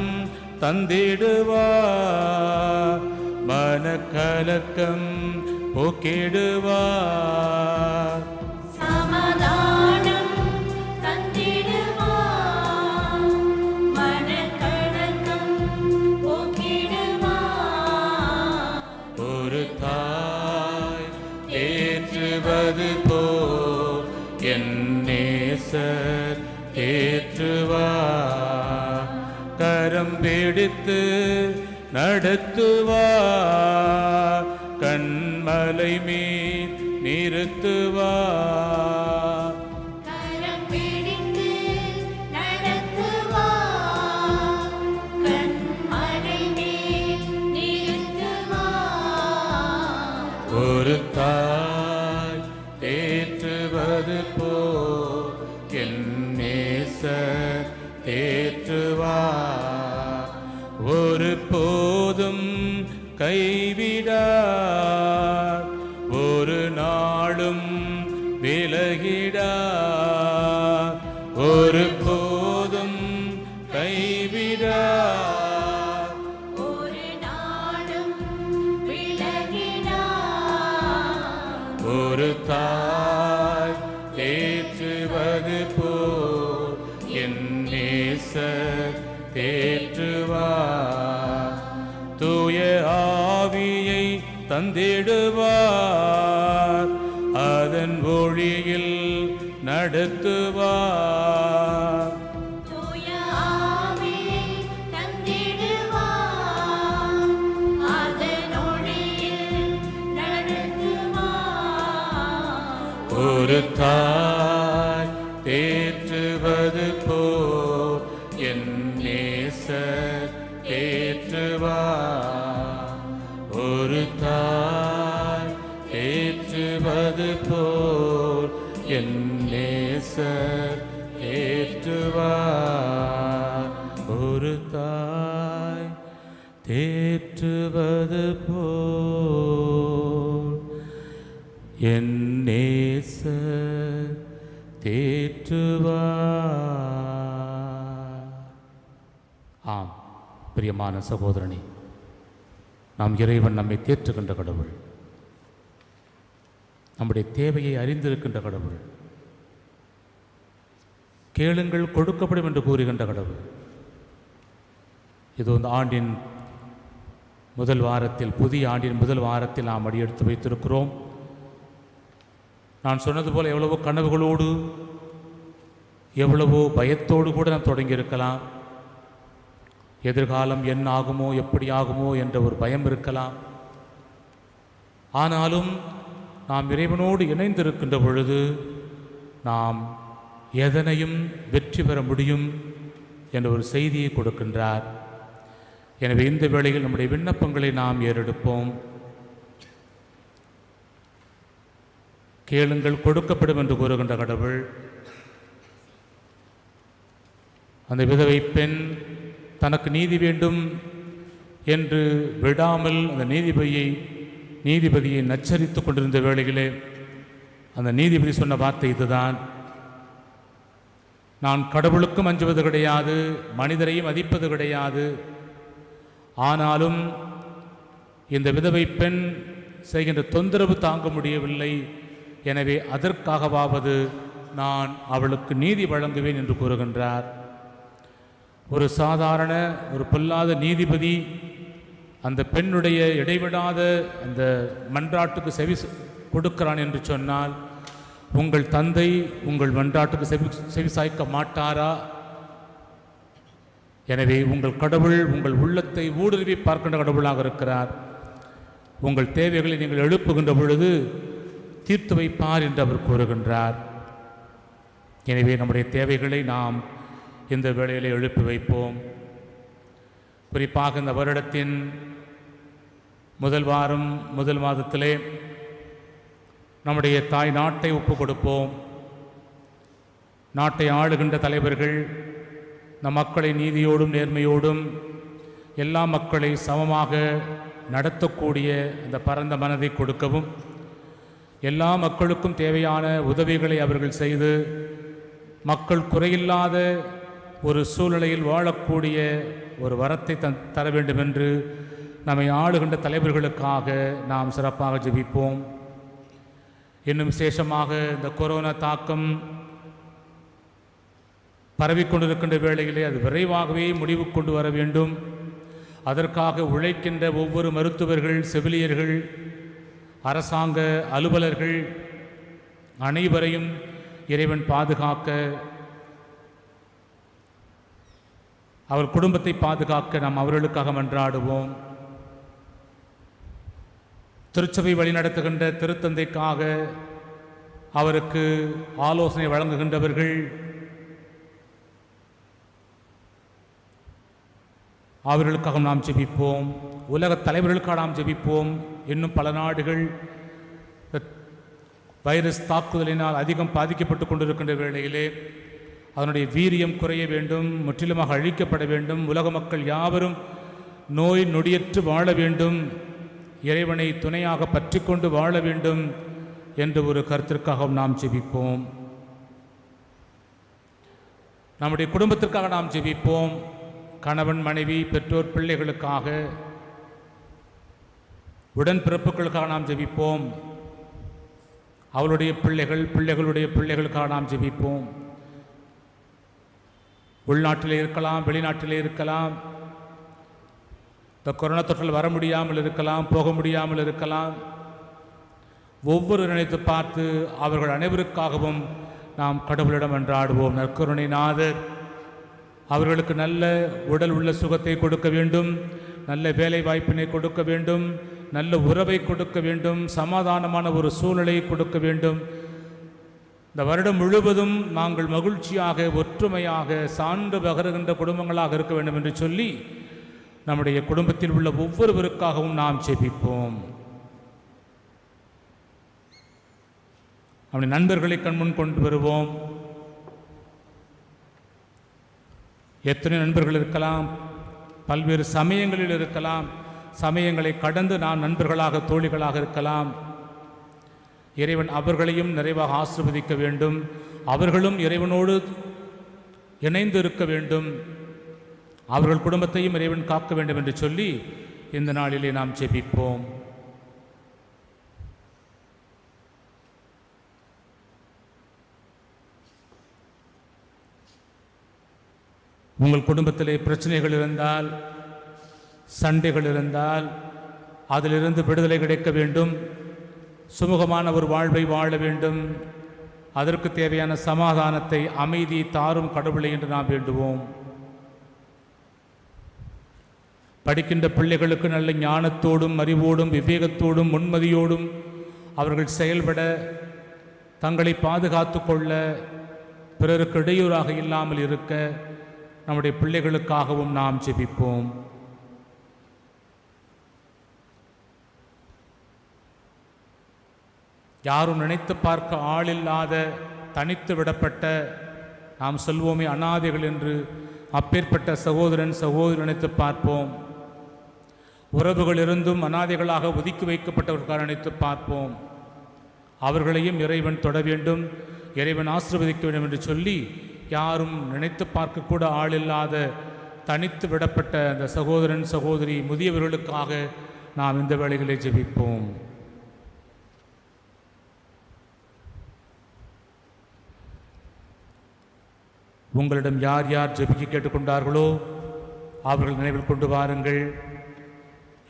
தந்திடுவார், மனக்கலக்கம் போக்கிடுவார். சமாதானம் தந்திடுவார், மனக்கலக்கம் போக்கிடுவார். ஒரு தாய் தேற்றுவது போல் என் நேசர் தேற்றுவார். கரம் பிடித்து நடத்துவார், கண்மலை மீன் நிறுத்துவார். கரம் பிடித்து நடத்துவார், கண்மலை மீன் நிறுத்துவார். ஒரு தாய் தேற்றுவது போல் என் நேசர் தேற்றுவார். ஒரு போதும் கைவிடார், ஒரு நாளும் விலகிடார். ஒரு போதும் கைவிடார், ஒரு நாளும் விலகிடார். ஒரு தாய் தேற்றுவது போல் என் நேசர் தேற்றுவார். தூய ஆவியை தந்திடுவார், அதன் ஒளியில் நடத்துவார். தூய ஆவியை தந்திடுவார், அதன் ஒளியில் நடத்துவார். ஒரு தாய் தேற்றுவது போல் என் நேசர் தேற்றுவார். ஒரு தாய் தேற்றுவது போல் என் நேசர் தேற்றுவார். ஒரு தாய் தேற்றுவது போல் என் நேசர் தேற்றுவார். ஆம் பிரியமான சகோதரனே, நாம் இறைவன் நம்மை தேற்றுகின்ற கடவுள், நம்முடைய தேவையை அறிந்திருக்கின்ற கடவுள். கேளுங்கள் கொடுக்கப்படும் என்று கூறுகின்ற கடவுள். இது இந்த ஆண்டின் முதல் வாரத்தில், புதிய ஆண்டின் முதல் வாரத்தில் நாம் அடியெடுத்து வைத்திருக்கிறோம். நான் சொன்னது போல் எவ்வளவோ கனவுகளோடு, எவ்வளவோ பயத்தோடு கூட நாம் தொடங்கியிருக்கலாம். எதிர்காலம் என்ன ஆகுமோ, எப்படி ஆகுமோ என்ற ஒரு பயம் இருக்கலாம். ஆனாலும் நாம் இறைவனோடு இணைந்திருக்கின்ற பொழுது நாம் எதனையும் வெற்றி பெற முடியும் என்ற ஒரு செய்தியை கொடுக்கின்றார். எனவே இந்த வேளையில் நம்முடைய விண்ணப்பங்களை நாம் ஏறெடுப்போம். கேளுங்கள் கொடுக்கப்படும் என்று கூறுகின்ற கடவுள் அந்த விதவை பெண் தனக்கு நீதி வேண்டும் என்று விடாமல் அந்த நீதிபதியை நச்சரித்து கொண்டிருந்த வேளையிலே அந்த நீதிபதி சொன்ன வார்த்தை இதுதான்: நான் கடவுளுக்கும் அஞ்சுவது கிடையாது, மனிதரையும் மதிப்பது கிடையாது. ஆனாலும் இந்த விதவை பெண் செய்கின்ற தொந்தரவு தாங்க முடியவில்லை. எனவே அதற்காகவாவது நான் அவளுக்கு நீதி வழங்குவேன் என்று கூறுகின்றார். ஒரு சாதாரண ஒரு பொல்லாத நீதிபதி அந்த பெண்ணுடைய இடைவிடாத அந்த மன்றாட்டுக்கு செவி கொடுக்கிறான் என்று சொன்னால், உங்கள் தந்தை உங்கள் மன்றாட்டுக்கு செவி சாய்க்க மாட்டாரா? எனவே உங்கள் கடவுள் உங்கள் உள்ளத்தை ஊடுருவி பார்க்கின்ற கடவுளாக இருக்கிறார். உங்கள் தேவைகளை நீங்கள் எழுப்புகின்ற பொழுது தீர்த்து வைப்பார் என்று அவர் கூறுகின்றார். எனவே நம்முடைய தேவைகளை நாம் இந்த வேளையிலே எழுப்பி வைப்போம். குறிப்பாக இந்த வருடத்தின் முதல் மாதத்திலே நம்முடைய தாய் நாட்டை ஒப்புக் கொடுப்போம். நாட்டை ஆளுகின்ற தலைவர்கள் நம் மக்களை நீதியோடும் நேர்மையோடும் எல்லா மக்களை சமமாக நடத்தக்கூடிய அந்த பரந்த மனதை கொடுக்கவும், எல்லா மக்களுக்கும் தேவையான உதவிகளை அவர்கள் செய்து மக்கள் குறையில்லாத ஒரு சூழ்நிலையில் வாழக்கூடிய ஒரு வரத்தை தர வேண்டும் என்று நம்மை ஆளுகின்ற தலைவர்களுக்காக நாம் சிறப்பாக ஜெபிப்போம். இன்னும் விசேஷமாக இந்த கொரோனா தாக்கம் பரவிக்கொண்டிருக்கின்ற வேளையிலே அது விரைவாகவே முடிவு கொண்டு வர வேண்டும். அதற்காக உழைக்கின்ற ஒவ்வொரு மருத்துவர்கள், செவிலியர்கள், அரசாங்க அலுவலர்கள் அனைவரையும் இறைவன் பாதுகாக்க, அவர் குடும்பத்தை பாதுகாக்க நாம் அவர்களுக்காக மன்றாடுவோம். திருச்சபை வழிநடத்துகின்ற திருத்தந்தைக்காக அவருக்கு ஆலோசனை வழங்குகின்றவர்கள், அவர்களுக்காக நாம் ஜெபிப்போம். உலக தலைவர்களுக்காக நாம் ஜெபிப்போம். இன்னும் பல நாடுகள் வைரஸ் தாக்குதலினால் அதிகம் பாதிக்கப்பட்டு கொண்டிருக்கின்ற வேளையிலே அதனுடைய வீரியம் குறைய வேண்டும், முற்றிலுமாக அழிக்கப்பட வேண்டும். உலக மக்கள் யாவரும் நோய் நொடியற்று வாழ வேண்டும், இறைவனை துணையாக பற்றி கொண்டு வாழ வேண்டும் என்ற ஒரு கருத்திற்காக நாம் ஜெபிப்போம். நம்முடைய குடும்பத்திற்காக நாம் ஜெபிப்போம். கணவன், மனைவி, பெற்றோர், பிள்ளைகளுக்காக, உடன்பிறப்புகளுக்காக நாம் ஜெபிப்போம். அவளுடைய பிள்ளைகளுடைய பிள்ளைகளுக்காக நாம் ஜெபிப்போம். உள்நாட்டிலே இருக்கலாம், வெளிநாட்டிலே இருக்கலாம். இந்த கொரோனா தொற்றில் வர முடியாமல் இருக்கலாம், போக முடியாமல் இருக்கலாம். ஒவ்வொரு நினைத்து பார்த்து அவர்கள் அனைவருக்காகவும் நாம் கடவுளிடம் என்றாடுவோம். நற்கருணை நாதர் அவர்களுக்கு நல்ல உடல் உள்ள சுகத்தை கொடுக்க வேண்டும், நல்ல வேலை வாய்ப்பினை கொடுக்க வேண்டும், நல்ல உறவை கொடுக்க வேண்டும், சமாதானமான ஒரு சூழலை கொடுக்க வேண்டும். இந்த வருடம் முழுவதும் நாங்கள் மகிழ்ச்சியாக, ஒற்றுமையாக, சான்று பகருகின்ற குடும்பங்களாக இருக்க வேண்டும் என்று சொல்லி நம்முடைய குடும்பத்தில் உள்ள ஒவ்வொருவருக்காகவும் நாம் ஜெபிப்போம். நம்முடைய நண்பர்களை கண்முன் கொண்டு வருவோம். எத்தனை நண்பர்கள் இருக்கலாம், பல்வேறு சமயங்களில் இருக்கலாம், சமயங்களை கடந்து நாம் நண்பர்களாக, தோழிகளாக இருக்கலாம். இறைவன் அவர்களையும் நிறைவாக ஆசீர்வதிக்க வேண்டும், அவர்களும் இறைவனோடு இணைந்து இருக்க வேண்டும், அவர்கள் குடும்பத்தையும் இறைவன் காக்க வேண்டும் என்று சொல்லி இந்த நாளிலே நாம் ஜெபிப்போம். உங்கள் குடும்பத்திலே பிரச்சனைகள் இருந்தால், சண்டைகள் இருந்தால் அதிலிருந்து விடுதலை கிடைக்க வேண்டும். சுமூகமான ஒரு வாழ்வை வாழ வேண்டும். அதற்கு தேவையான சமாதானத்தை, அமைதியை தாரும் கடவுளை என்று நாம் வேண்டுவோம். படிக்கின்ற பிள்ளைகளுக்கு நல்ல ஞானத்தோடும் அறிவோடும் விவேகத்தோடும் முன்மதியோடும் அவர்கள் செயல்பட, தங்களை பாதுகாத்து கொள்ள, பிறருக்கு இடையூறாக இல்லாமல் இருக்க நம்முடைய பிள்ளைகளுக்காகவும் நாம் ஜெபிப்போம். யாரும் நினைத்து பார்க்க ஆளில்லாத, தனித்து விடப்பட்ட, நாம் சொல்வோமே அனாதைகள் என்று, அப்பேற்பட்ட சகோதரன் சகோதரி நினைத்து பார்ப்போம். உறவுகள் இருந்தும் அனாதைகளாக ஒதுக்கி வைக்கப்பட்டவர்கள் நினைத்து பார்ப்போம். அவர்களையும் இறைவன் தொட வேண்டும், இறைவன் ஆசீர்வதிக்க வேண்டும் என்று சொல்லி, யாரும் நினைத்து பார்க்கக்கூட ஆளில்லாத, தனித்து விடப்பட்ட அந்த சகோதரன் சகோதரி முதியவர்களுக்காக நாம் இந்த வேளைகளை ஜெபிப்போம். உங்களிடம் யார் யார் ஜெபிக்க கேட்டுக்கொண்டார்களோ அவர்கள் நினைவில் கொண்டு வாருங்கள்.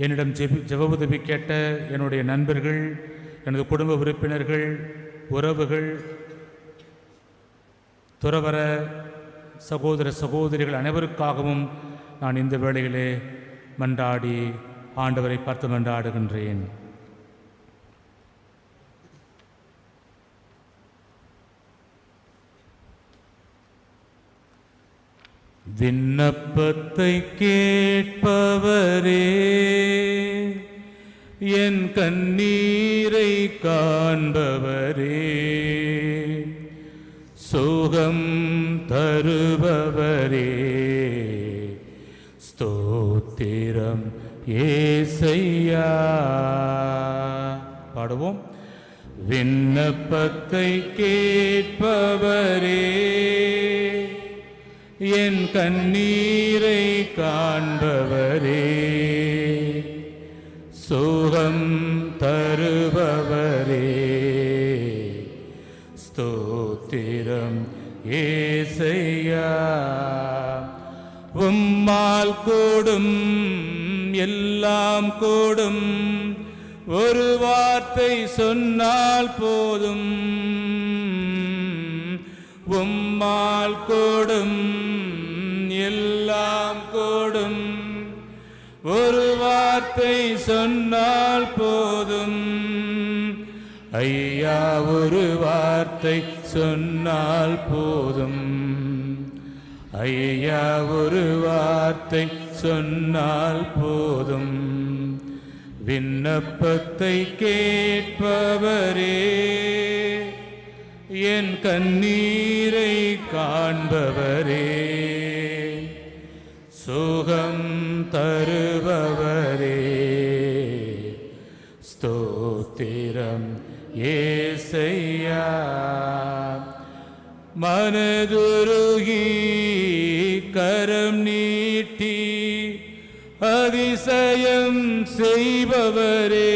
என்னிடம் ஜெப உதவி கேட்ட என்னுடைய நண்பர்கள், எனது குடும்ப உறுப்பினர்கள், உறவுகள், துறவர சகோதர சகோதரிகள் அனைவருக்காகவும் நான் இந்த வேளையிலே மன்றாடி ஆண்டவரை பார்த்து மன்றாடுகின்றேன். விண்ணப்பத்தை கேட்பவரே, என் கண்ணீரை காண்பவரே, சுகம் தருபவரே, ஸ்தோத்திரம் ஏசையா. பாடுவோம். விண்ணப்பத்தை கேட்பவரே, என் கண்ணீரை காண்பவரே, சுகம் தருபவரே, ஸ்தோத்திரம் ஏசையா. உம்மால் கூடும் எல்லாம் கூடும், ஒரு வார்த்தை சொன்னால் போதும். உம்மால் கூடும் எல்லாம் கூடும், ஒரு வார்த்தை சொன்னால் போதும். ஐயா, ஒரு வார்த்தை சொன்னால் போதும். ஐயா, ஒரு வார்த்தை சொன்னால் போதும். விண்ணப்பத்தை கேட்பவரே, என் கண்ணீரை காண்பவரே, சுகம் தருபவரே, ஸ்தோத்திரம் ஏசையா. மனதுருகி கரம் நீட்டி அதிசயம் செய்பவரே,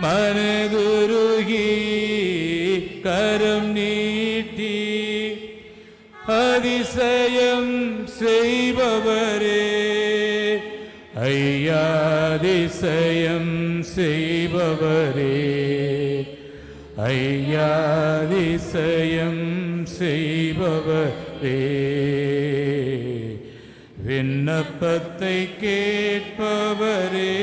மனதுருகி கரம் நீட்டி அதிசயம் செய்பவரே, ஐயா அதிசயம் செய்பவரே, ஐயா அதிசயம் செய்பவரே. விண்ணப்பத்தை கேட்பவரே,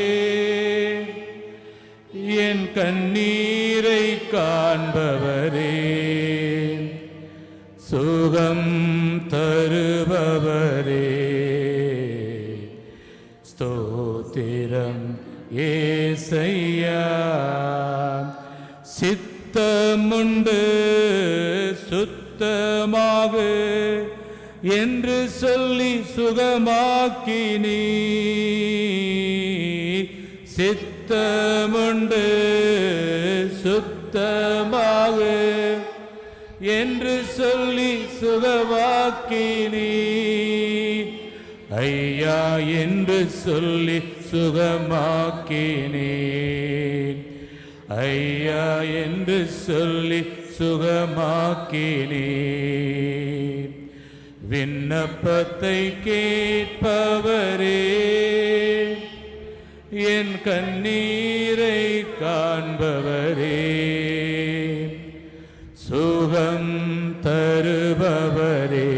என் கண்ணீரை காண்பவரே, சுகம் தருபவரே, ஸ்தோத்திரம் ஏசையா. சித்தமுண்டு சுத்தமாக என்று சொல்லி சுகமாக்கினீ, சித்தமுண்டு சுத்தமாக என்று சொல்லி சுகமாக்கினீ, ஐயா என்று சொல்லி சுகமாக்கினீ, ஐயா என்று சொல்லி சுகமாக்கினீ. விண்ணப்பத்தை கேட்பவரே, என் கண்ணீரை காண்பவரே, சுகம் தருபவரே,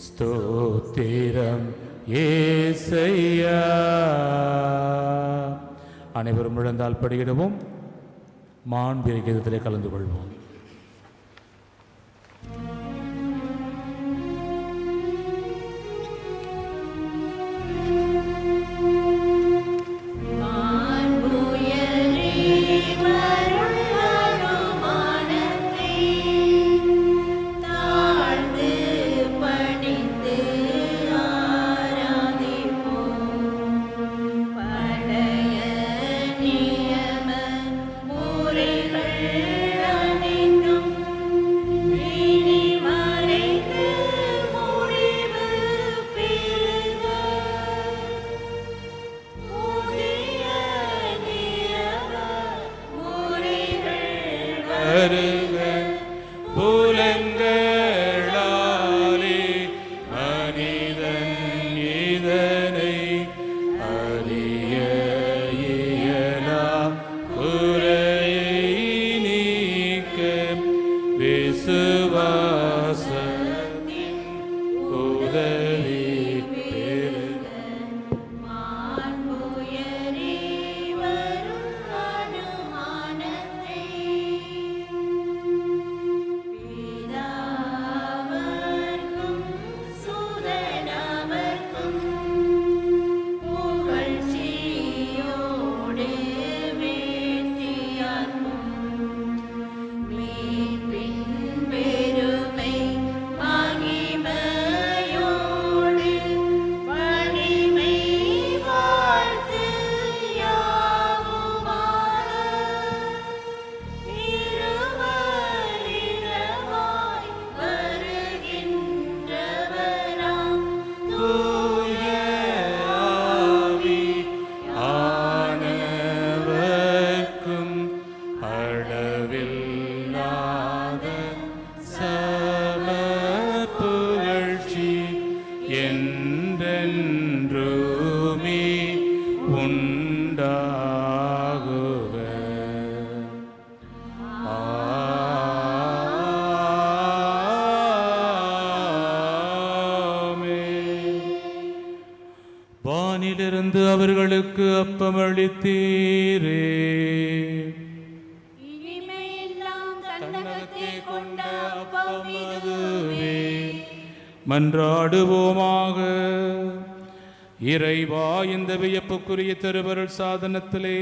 ஸ்தோத்திரம் ஏசையா. அனைவரும் முழந்தால் படியிடுவோம். மாண்புமிகு கீதத்திலே கலந்து கொள்வோம். வானிலிருந்து அவர்களுக்கு அப்பமளித்தீரே. மன்றாடுவோமாக. இறைவா, இந்த வியப்புக்குரிய திருவருள் சாதனத்திலே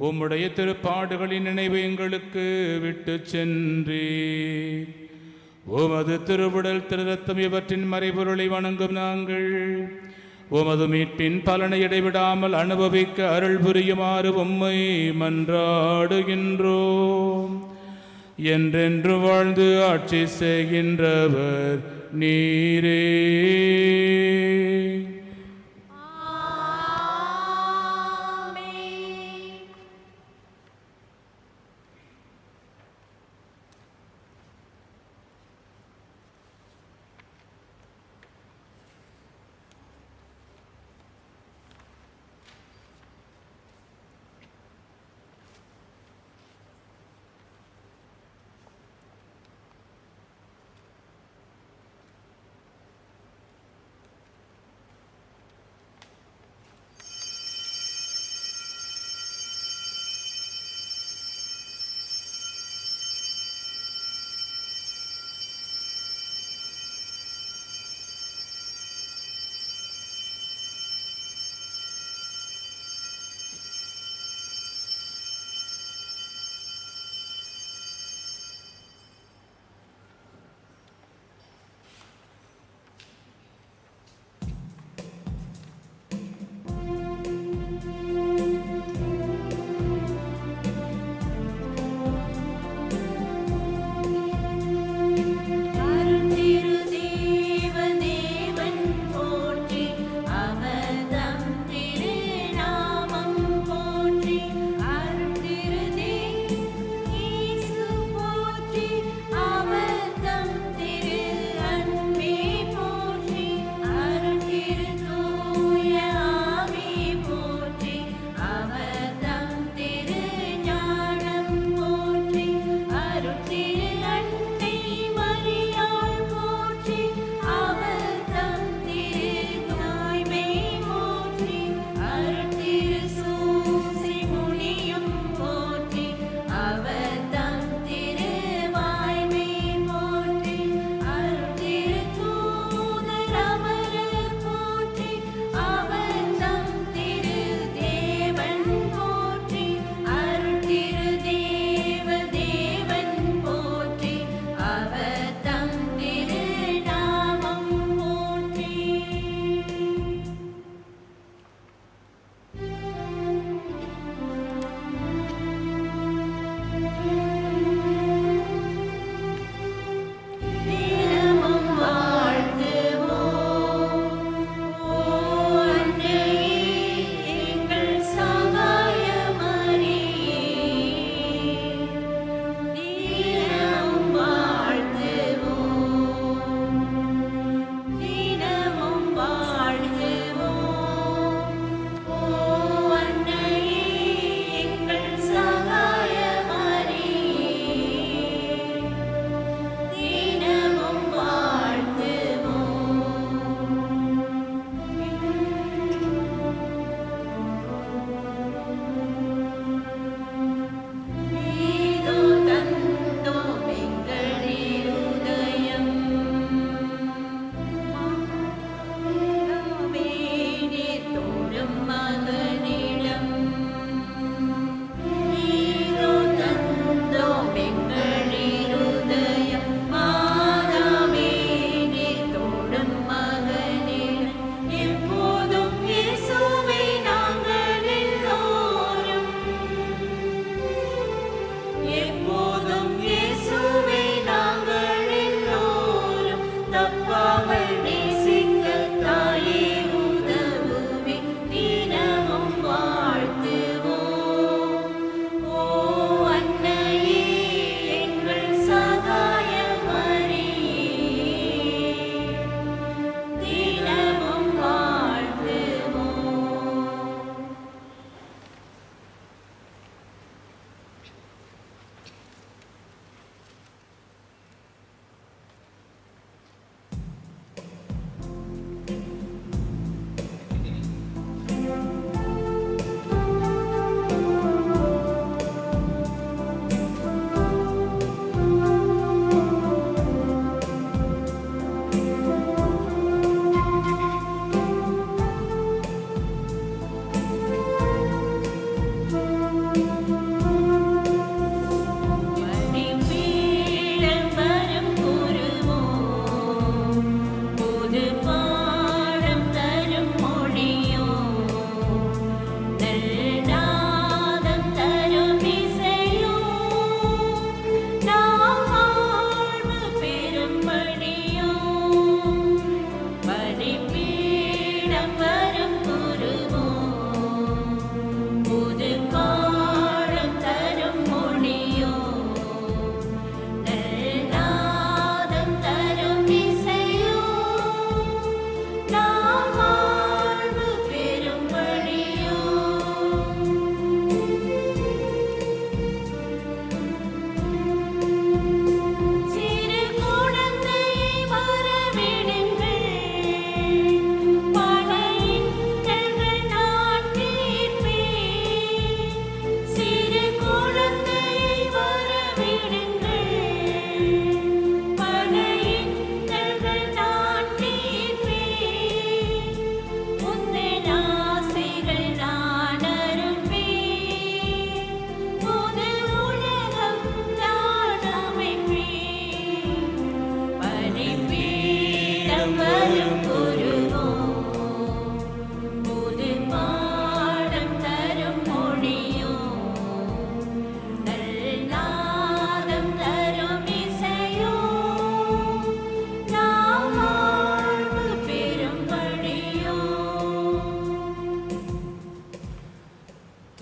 உம்முடைய திருப்பாடுகளின் நினைவு எங்களுக்கு விட்டு சென்றீர். உமது திருவுடல் திருரத்தம் இவற்றின் மறைபொருளை வணங்கும் நாங்கள் உமது மீட்பின் பலனை இடைவிடாமல் அனுபவிக்க அருள் புரியுமாறு உம்மை மன்றாடுகின்றோம். என்றென்று வாழ்ந்து ஆட்சி செய்கின்றவர் நீரே.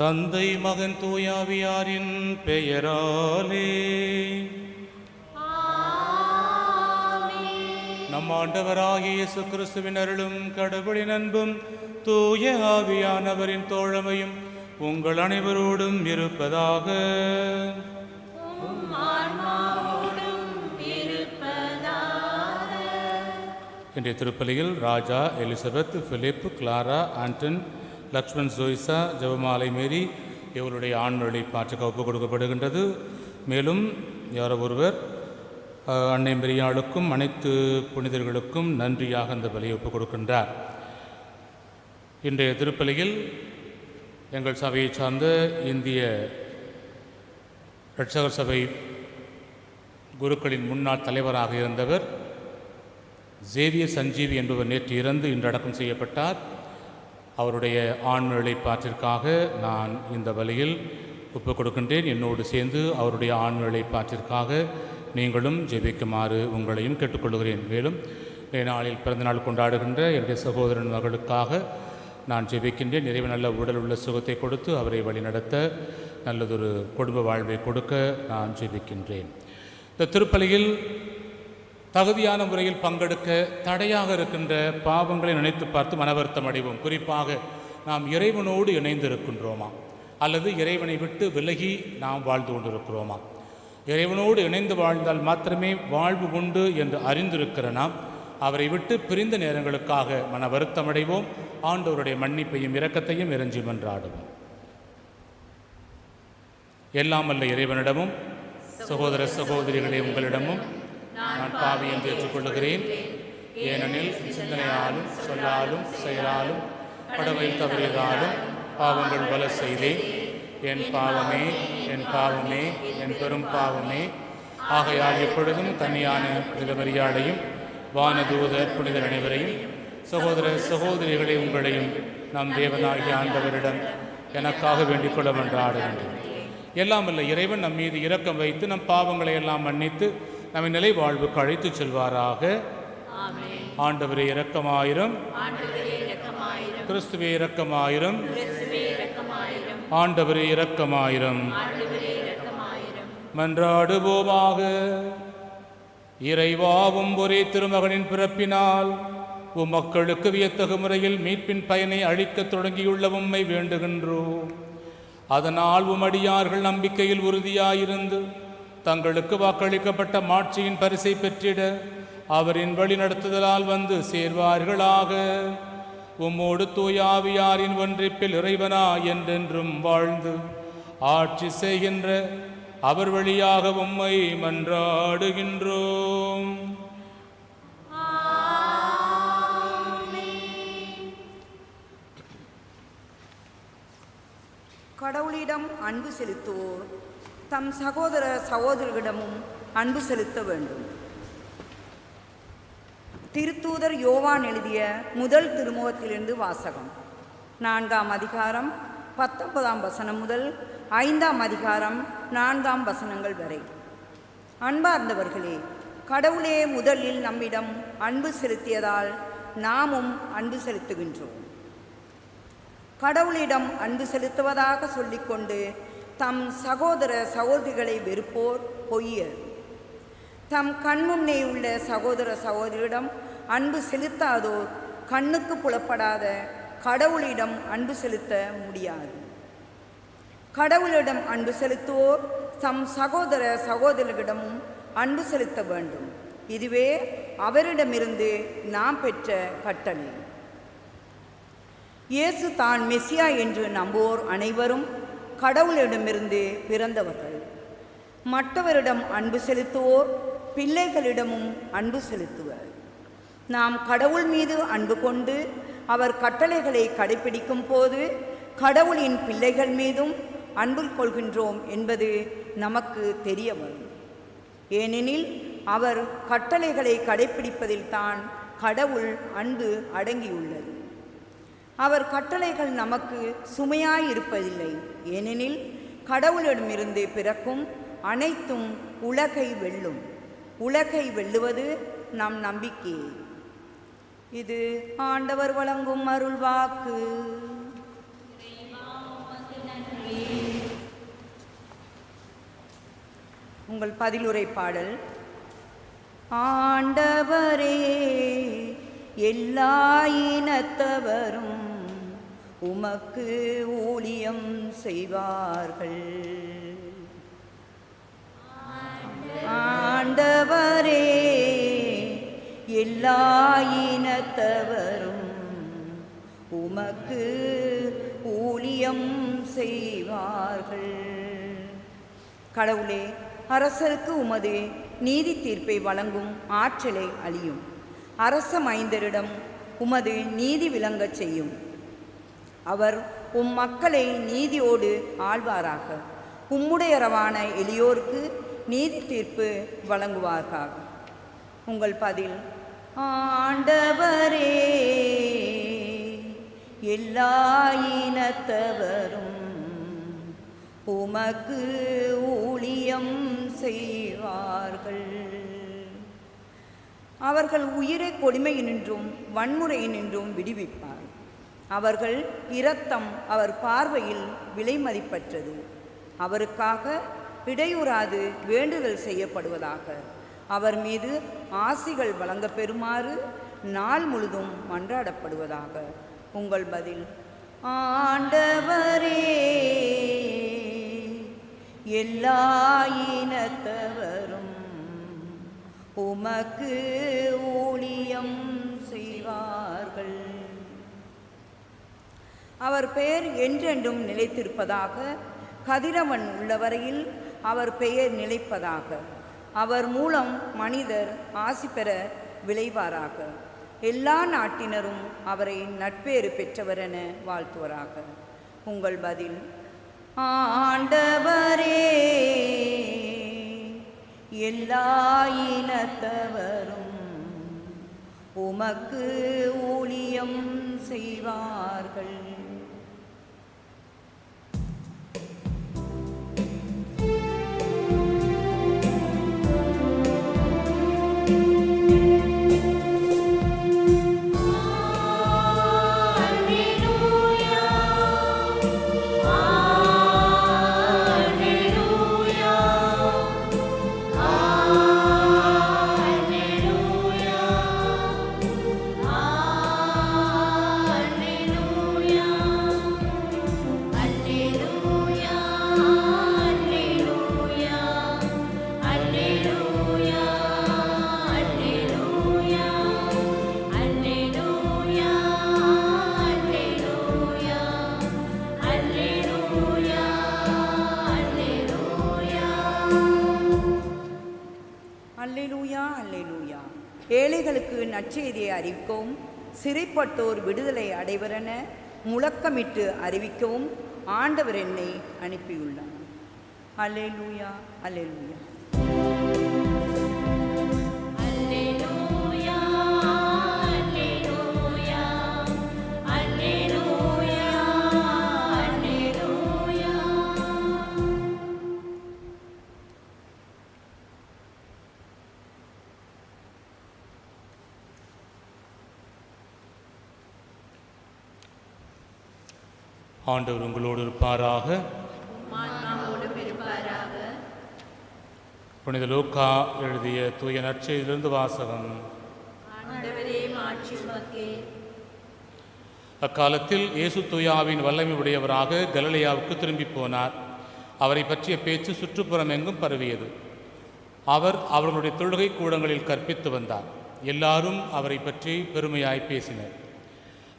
தந்தை மகன் தூயாவியாரின் பெயராலே. நம் ஆண்டவராகிய இயேசு கிறிஸ்துவின் அருளும் கடவுளின் அன்பும் தூய ஆவியானவரின் தோழமையும் உங்கள் அனைவரோடும் இருப்பதாக. இன்றைய திருப்பலியில் Raja, Elizabeth, Philip, Clara, Anton, Lakshman, ஜோய்சா, ஜெபமாலை மேரி இவருடைய ஆண்மொழி பாற்றுக்கு ஒப்புக் கொடுக்கப்படுகின்றது. மேலும் யாரோ ஒருவர் அன்னை மரியாளுக்கும் அனைத்து புனிதர்களுக்கும் நன்றியாக அந்த பலியை ஒப்புக் கொடுக்கின்றார். இன்றைய திருப்பலியில் எங்கள் சபையை சார்ந்த இந்திய இரட்சகர் சபை குருக்களின் முன்னாள் தலைவராக இருந்தவர் சேவியர் சஞ்சீவி என்பவர் நேற்று இறந்து இன்று அடக்கம் செய்யப்பட்டார். அவருடைய ஆண்மழை பாற்றிற்காக நான் இந்த வழியில் ஒப்புக் கொடுக்கின்றேன். என்னோடு சேர்ந்து அவருடைய ஆண்மழை பாற்றிற்காக நீங்களும் ஜெபிக்குமாறு உங்களையும் கேட்டுக்கொள்கிறேன். மேலும் நாளில் பிறந்தநாள் கொண்டாடுகின்ற என்னுடைய சகோதரன் மகளுக்காக நான் ஜெபிக்கின்றேன். நிறைவு நல்ல உடல் உள்ள சுகத்தை கொடுத்து அவரை வழிநடத்த நல்லதொரு குடும்ப வாழ்வை கொடுக்க நான் ஜெபிக்கின்றேன். இந்த திருப்பலியில் தகுதியான முறையில் பங்கெடுக்க தடையாக இருக்கின்ற பாவங்களை நினைத்து பார்த்து மனவருத்தம் அடைவோம். குறிப்பாக நாம் இறைவனோடு இணைந்து இருக்கின்றோமா அல்லது இறைவனை விட்டு விலகி நாம் வாழ்ந்து கொண்டிருக்கிறோமா? இறைவனோடு இணைந்து வாழ்ந்தால் மாத்திரமே வாழ்வு உண்டு என்று அறிந்திருக்கிற நாம் அவரை விட்டு பிரிந்த நேரங்களுக்காக மன வருத்தம் அடைவோம். ஆண்டவருடைய மன்னிப்பையும் இரக்கத்தையும் இறைஞ்சி மன்றாடுவோம். எல்லாம் வல்ல இறைவனிடமும் சகோதர சகோதரிகளே உங்களிடமும் நான் பாவி என்று ஏற்றுக்கொள்ளுகிறேன். ஏனெனில் சிந்தனையாலும் சொல்லாலும் செயலாலும் கடவுள் தவறியதாலும் பாவங்கள் பல செய்தேன். என் பாவமே என் பாவமே என் பெரும் பாவமே. ஆகையால் எப்பொழுதும் தனியான புனித மரியாதையும் வானதூதர் புனிதர் அனைவரையும் சகோதர சகோதரிகளை உங்களையும் நம் தேவனாகிய ஆண்டவரிடம் எனக்காக வேண்டிக் கொள்ள மன்றாடுகின்றேன். எல்லாம் வல்ல இறைவன் நம் மீது இரக்கம் வைத்து நம் பாவங்களை எல்லாம் மன்னித்து நம்மை நிலை வாழ்வுக்கு அழைத்து செல்வாராக. ஆண்டவரே இரக்கமாயிரம், கிறிஸ்துவே இரக்கமாயிரம், ஆண்டவரே இரக்கமாயிரம். மன்றாடுவோமாக. இறைவாவும் ஒரே திருமகனின் பிறப்பினால் மக்களுக்கு வியத்தகு முறையில் மீட்பின் பயனை அளிக்கத் தொடங்கியுள்ள உம்மை வேண்டுகின்றோம். அதனால் உமடியார்கள் நம்பிக்கையில் உறுதியாயிருந்து தங்களுக்கு வாக்களிக்கப்பட்ட மாட்சியின் பரிசை பெற்றிட அவரின் வழிநடத்துதலால் வந்து சேர்வார்களாக. உம்மோடு தூயாவியாரின் ஒன்றிப்பில் இறைவனா என்றென்றும் வாழ்ந்து ஆட்சி செய்கின்ற அவர் வழியாக உம்மை மன்றாடுகின்றோம். கடவுளிடம் அன்பு செலுத்துவோர் தம் சகோதர சகோதரிகளிடமும் அன்பு செலுத்த வேண்டும். திருத்தூதர் யோவான் எழுதிய முதல் திருமுகத்திலிருந்து வாசகம். 4ஆம் அதிகாரம் 19ஆம் வசனம் முதல் 5ஆம் அதிகாரம் 4ஆம் வசனங்கள் வரை. அன்பார்ந்தவர்களே, கடவுளே முதலில் நம்மிடம் அன்பு செலுத்தியதால் நாமும் அன்பு செலுத்துகின்றோம். கடவுளிடம் அன்பு செலுத்துவதாக சொல்லிக்கொண்டு தம் சகோதர சகோதரிகளை வெறுப்போர் பொய்யர். தம் கண்முன்னே உள்ள சகோதர சகோதரியிடம் அன்பு செலுத்தாதோர் கண்ணுக்கு புலப்படாத கடவுளிடம் அன்பு செலுத்த முடியாது. கடவுளிடம் அன்பு செலுத்துவோர் தம் சகோதர சகோதரிகளிடமும் அன்பு செலுத்த வேண்டும். இதுவே அவரிடமிருந்து நாம் பெற்ற கட்டளை. இயேசு தான் மெசியா என்று நம்புவோர் அனைவரும் கடவுளிடமிருந்து பிறந்தவர்கள். மற்றவரிடம் அன்பு செலுத்துவோர் பிள்ளைகளிடமும் அன்பு செலுத்துவர். நாம் கடவுள் மீது அன்பு கொண்டு அவர் கட்டளைகளை கடைபிடிக்கும் போது கடவுளின் பிள்ளைகள் மீதும் அன்பு கொள்கின்றோம் என்பது நமக்கு தெரிய வரும். ஏனெனில் அவர் கட்டளைகளை கடைபிடிப்பதில் தான் கடவுள் அன்பு அடங்கியுள்ளது. அவர் கட்டளைகள் நமக்கு சுமையாயிருப்பதில்லை. ஏனெனில் கடவுளிடமிருந்து பிறக்கும் அனைத்தும் உலகை வெல்லும். உலகை வெல்லுவது நம் நம்பிக்கை. இது ஆண்டவர் வழங்கும் அருள்வாக்கு. உங்கள் பதிலுரை பாடல். ஆண்டவரே, எல்லா இனத்தவரும் உமக்கு ஊழியம் செய்வார்கள். ஆண்டவரே, எல்லா இனத்தவரும் உமக்கு ஊழியம் செய்வார்கள். கடவுளே, அரசருக்கு உமது நீதி தீர்ப்பை வழங்கும் ஆற்றலை அளியும். அரச மைந்தரிடம் உமது நீதி விளங்கச் செய்யும். அவர் உம் மக்களை நீதியோடு ஆள்வாராக. உம்முடையரவான எளியோருக்கு நீதி தீர்ப்பு வழங்குவார்கள். உங்கள் பதில். ஆண்டவரே, எல்லா இனத்தவரும் உமக்கு ஊழியம் செய்வார்கள். அவர்கள் உயிரை கொடுமையினின்றும் வன்முறையினின்றும் விடுவிப்பார். அவர்கள் இரத்தம் அவர் பார்வையில் விலை மதிப்பற்றது. அவருக்காக இடையூறாது வேண்டுதல் செய்யப்படுவதாக. அவர் மீது ஆசிகள் வழங்க பெறுமாறு நாள் முழுதும் மன்றாடப்படுவதாக. உங்கள் பதில். ஆண்டவரே, எல்லா இனத்தவரும் உமக்கு ஊழியம் செய்வார்கள். அவர் பெயர் என்றென்றும் நிலைத்திருப்பதாக. கதிரவன் உள்ளவரையில் அவர் பெயர் நிலைப்பதாக. அவர் மூலம் மனிதர் ஆசி பெற விளைவாராக. எல்லா நாட்டினரும் அவரை நட்பேறு பெற்றவரென வாழ்த்துவராக. உங்கள் பதில். ஆண்டவரே, எல்லா இனத்தவரும் உமக்கு ஊழியம் செய்வார்கள். அல்லேலூயா, அல்லேலூயா. ஏழைகளுக்கு நற்செய்தியை அறிவிக்கவும் சிறைப்பட்டோர் விடுதலை அடைவரென முழக்கமிட்டு அறிவிக்கவும் ஆண்டவர் என்னை அனுப்பியுள்ளார். அல்லேலூயா, அல்லேலூயா. ஆண்டவர் உங்களோடு இருப்பாராக. புனித லூக்கா எழுதிய தூய நற்செய்தியிலிருந்து வாசகம். அக்காலத்தில் இயேசு தூயாவின் வல்லமை உடையவராக கலிலேயாவுக்கு திரும்பி போனார். அவரை பற்றிய பேச்சு சுற்றுப்புறம் எங்கும் பரவியது. அவர் அவர்களுடைய தொழுகை கூடங்களில் கற்பித்து வந்தார். எல்லாரும் அவரை பற்றி பெருமையாய் பேசினர்.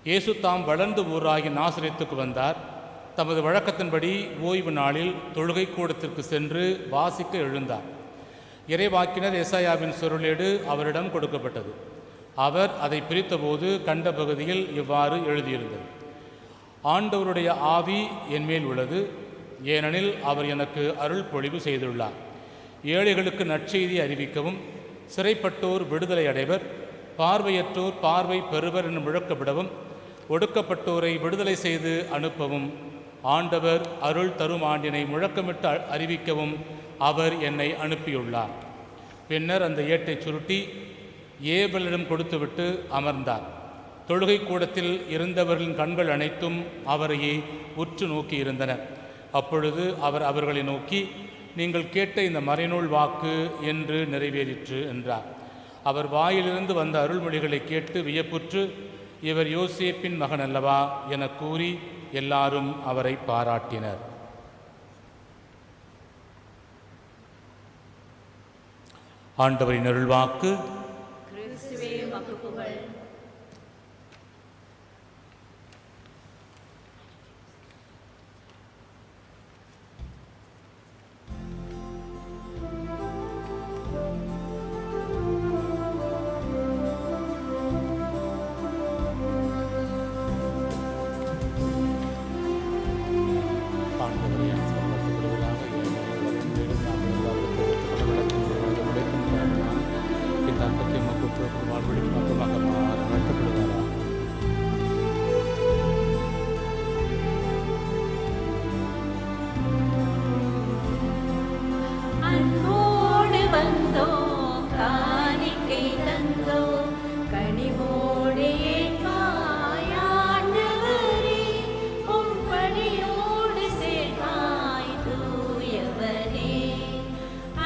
இயேசு தாம் வளர்ந்த ஊராகி நாசரேத்துக்கு வந்தார். தமது வழக்கத்தின்படி ஓய்வு நாளில் தொழுகை கூடத்திற்கு சென்று வாசிக்க எழுந்தார். இறைவாக்கினர் எசாயாவின் சுருளேடு அவரிடம் கொடுக்கப்பட்டது. அவர் அதை பிரித்தபோது கண்ட பகுதியில் இவ்வாறு எழுதியிருந்தது. ஆண்டவருடைய ஆவி என்மேல் உள்ளது, ஏனெனில் அவர் எனக்கு அருள் பொழிவு செய்துள்ளார். ஏழைகளுக்கு நற்செய்தி அறிவிக்கவும், சிறைப்பட்டோர் விடுதலை அடைவர், பார்வையற்றோர் பார்வை பெறுவர் என முழக்கப்படவும், ஒடுக்கப்பட்டோரை விடுதலை செய்து அனுப்பவும், ஆண்டவர் அருள் தரும் ஆண்டினை முழக்கமிட்டு அறிவிக்கவும் அவர் என்னை அனுப்பியுள்ளார். பின்னர் அந்த ஏட்டை சுருட்டி ஏவலிடம் கொடுத்துவிட்டு அமர்ந்தார். தொழுகை கூடத்தில் இருந்தவர்களின் கண்கள் அனைத்தும் அவரையே உற்று நோக்கி இருந்தன. அப்பொழுது அவர் அவர்களை நோக்கி, நீங்கள் கேட்ட இந்த மறைநூல் வாக்கு என்று நிறைவேறிற்று என்றார். அவர் வாயிலிருந்து வந்த அருள்மொழிகளை கேட்டு வியப்புற்று, இவர் யோசேப்பின் மகன் அல்லவா என கூறி எல்லாரும் அவரை பாராட்டினர். ஆண்டவரின் அருள்வாக்கு. கிறிஸ்துவே உமக்கு புகழ். அன்போடு வந்தோம், காணிக்கை தந்தோம், கனிவோடு ஏற்பாய் ஆண்டவரே, உம் பணியோடு சேர்ப்பாய் தூயவரே.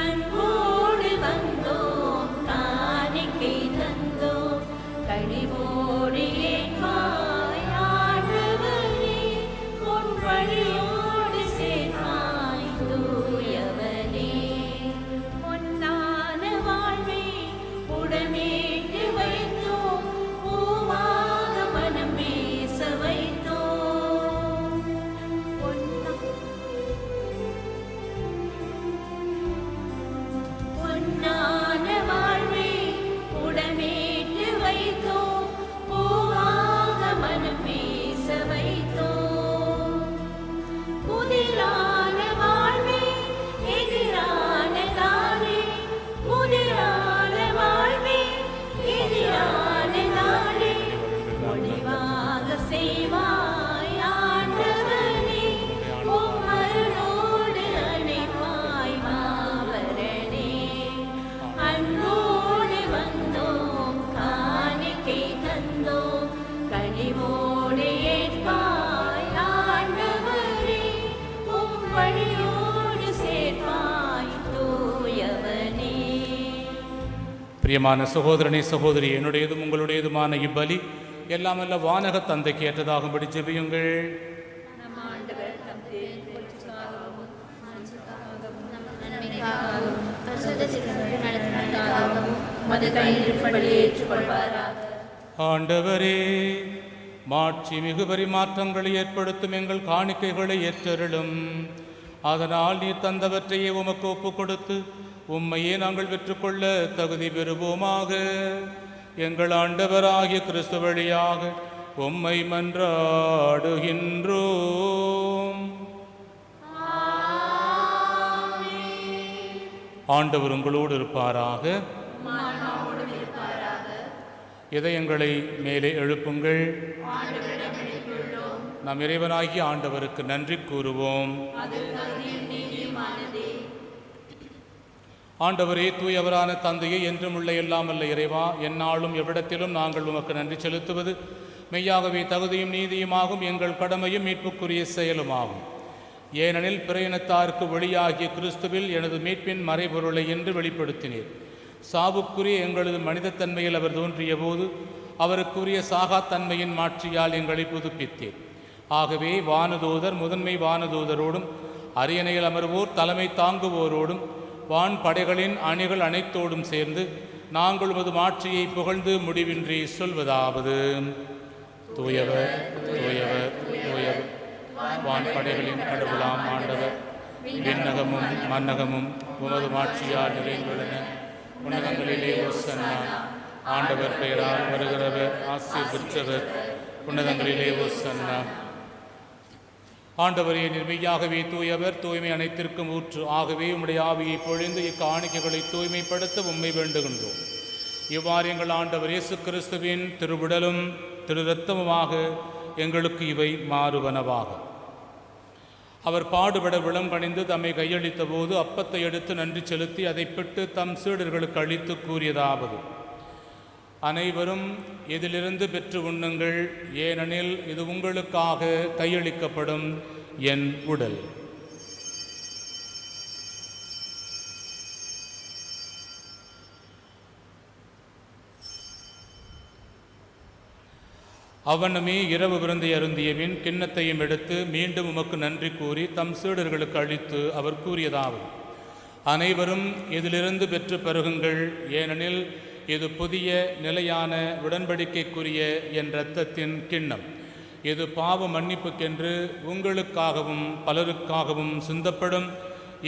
அன்போடு வந்தோம், காணிக்கை தந்தோம், கனிவோடு ஏற்பாய் ஆண்டவரே, உம் பணியோடு சேர்ப்பாய் தூயவரே. பொன்னான வாழ்வை உடமேட்டு வைத்தோம், பூவாக மனம் பேச வைத்தோம். பொன்னான வாழ்வை உடமேட்டு வைத்தோம், பூவாக மனம் பேச வைத்தோம். புதிரான வாழ்வே எதிரான தானே, புதிரான வாழ்வே எதிரான தானே, ஒளிவாக செய்வாய் ஆண்டவனே, உம் அருளோடு அணைப்பாய் மாவரனே. அன்போடு வந்தோம், காணிக்கை தந்தோம், கனிவோடு ஏற்பாய் ஆண்டவரே, உம் வழியோடு சேர்ப்பாய் தூயவனே. பிரியமான சகோதரனே சகோதரி, என்னுடையதும் உங்களுடையதுமான இவ்வலி எல்லாம் அல்ல வானக தந்தைக்கு ஏற்றதாகும்படி ஜெபியுங்கள். நம் ஆண்டவர் தம் திருப்பலிக்காகவும் நன்மைக்காகவும் பரிசுத்த திருப்பலி நடத்துவதற்காகவும் மது கையிருப்படி ஏற்றுக்கொள்வாராக. ஆண்டவரே, மாட்சி மிகு பரிமாற்றங்களை ஏற்படுத்தும் எங்கள் காணிக்கைகளை ஏற்றருளும். அதனால் நீர் தந்தவற்றையே உமக்கு ஒப்புக் கொடுத்து உம்மையே நாங்கள் பெற்றுக்கொள்ள தகுதி பெறுவோமாக. எங்கள் ஆண்டவராகிய கிறிஸ்து வழியாக உம்மை மன்றாடுகின்றோம். ஆண்டவர் உங்களோடு இருப்பாராக. இதயங்களை மேலே எழுப்புங்கள். நம் இறைவனாகிய ஆண்டவருக்கு நன்றி கூறுவோம். ஆண்டவரே, தூயவரான தந்தையே, என்றும் உள்ள எல்லாம் அல்ல இறைவா, எந்நாளும் எவ்விடத்திலும் நாங்கள் உமக்கு நன்றி செலுத்துவது மெய்யாகவே தகுதியும் நீதியுமாகும், எங்கள் கடமையும் மீட்புக்குரிய செயலுமாகும். ஏனெனில் பிற இனத்தாருக்கு வெளியாகிய கிறிஸ்துவில் எனது மீட்பின் மறைபொருளை என்று வெளிப்படுத்தினீர். சாவுக்குரிய எங்களது மனிதத்தன்மையில் அவர் தோன்றிய போது அவருக்குரிய சாகாத்தன்மையின் மாட்சியால் எங்களை புதுப்பித்தீர். ஆகவே வானதூதர் முதன்மை வானதூதரோடும் அரியணையில் அமர்வோர் தலைமை தாங்குவோரோடும் வான் படைகளின் அணிகள் அனைத்தோடும் சேர்ந்து நாங்கள் உமது மாட்சியை புகழ்ந்து முடிவின்றி சொல்வதாவது: தூயவர் தூயவர் தூயவர், வான் படைகளின் கடவுளாம் ஆண்டவர், விண்ணகமும் மன்னகமும் உமது மாட்சியால் நிறைந்துள்ளன. உன்னதங்களிலே ஓசன்னா, ஆண்டவர் பெயரால் வருகிறவர் ஆசி பெற்றவர், உன்னதங்களிலே ஓசன்னா. ஆண்டவரே, நிர்மையாகவே தூயவர், தூய்மை அனைத்திற்கும் ஊற்று. ஆகவே உம்முடைய ஆவியை பொழிந்து இக்காணிக்கைகளை தூய்மைப்படுத்த உம்மை வேண்டுகின்றோம். இவ்வாறு எங்கள் ஆண்டவர் இயேசு கிறிஸ்துவின் திருவுடலும் திரு இரத்தமுமாக எங்களுக்கு இவை மாறுவனவாக. அவர் பாடுபட விளங்கணிந்து தம்மை கையளித்த போது அப்பத்தை எடுத்து நன்றி செலுத்தி அதை பெற்று தம் சீடர்களுக்கு அளித்து கூறியதாவது: அனைவரும் இதிலிருந்து பெற்று உண்ணுங்கள், ஏனெனில் இது உங்களுக்காக கையளிக்கப்படும் என் உடல். அவ்வண்ணமே இரவு விருந்தை அருந்திய பின் கிண்ணத்தையும் எடுத்து மீண்டும் உமக்கு நன்றி கூறி தம் சீடர்களுக்கு அளித்து அவர் கூறியதாவது: அனைவரும் இதிலிருந்து பெற்று பருகுங்கள், ஏனெனில் இது புதிய நிலையான உடன்படிக்கைக்குரிய என் இரத்தத்தின் கிண்ணம். இது பாவ மன்னிப்புக்கென்று உங்களுக்காகவும் பலருக்காகவும் சிந்தப்படும்.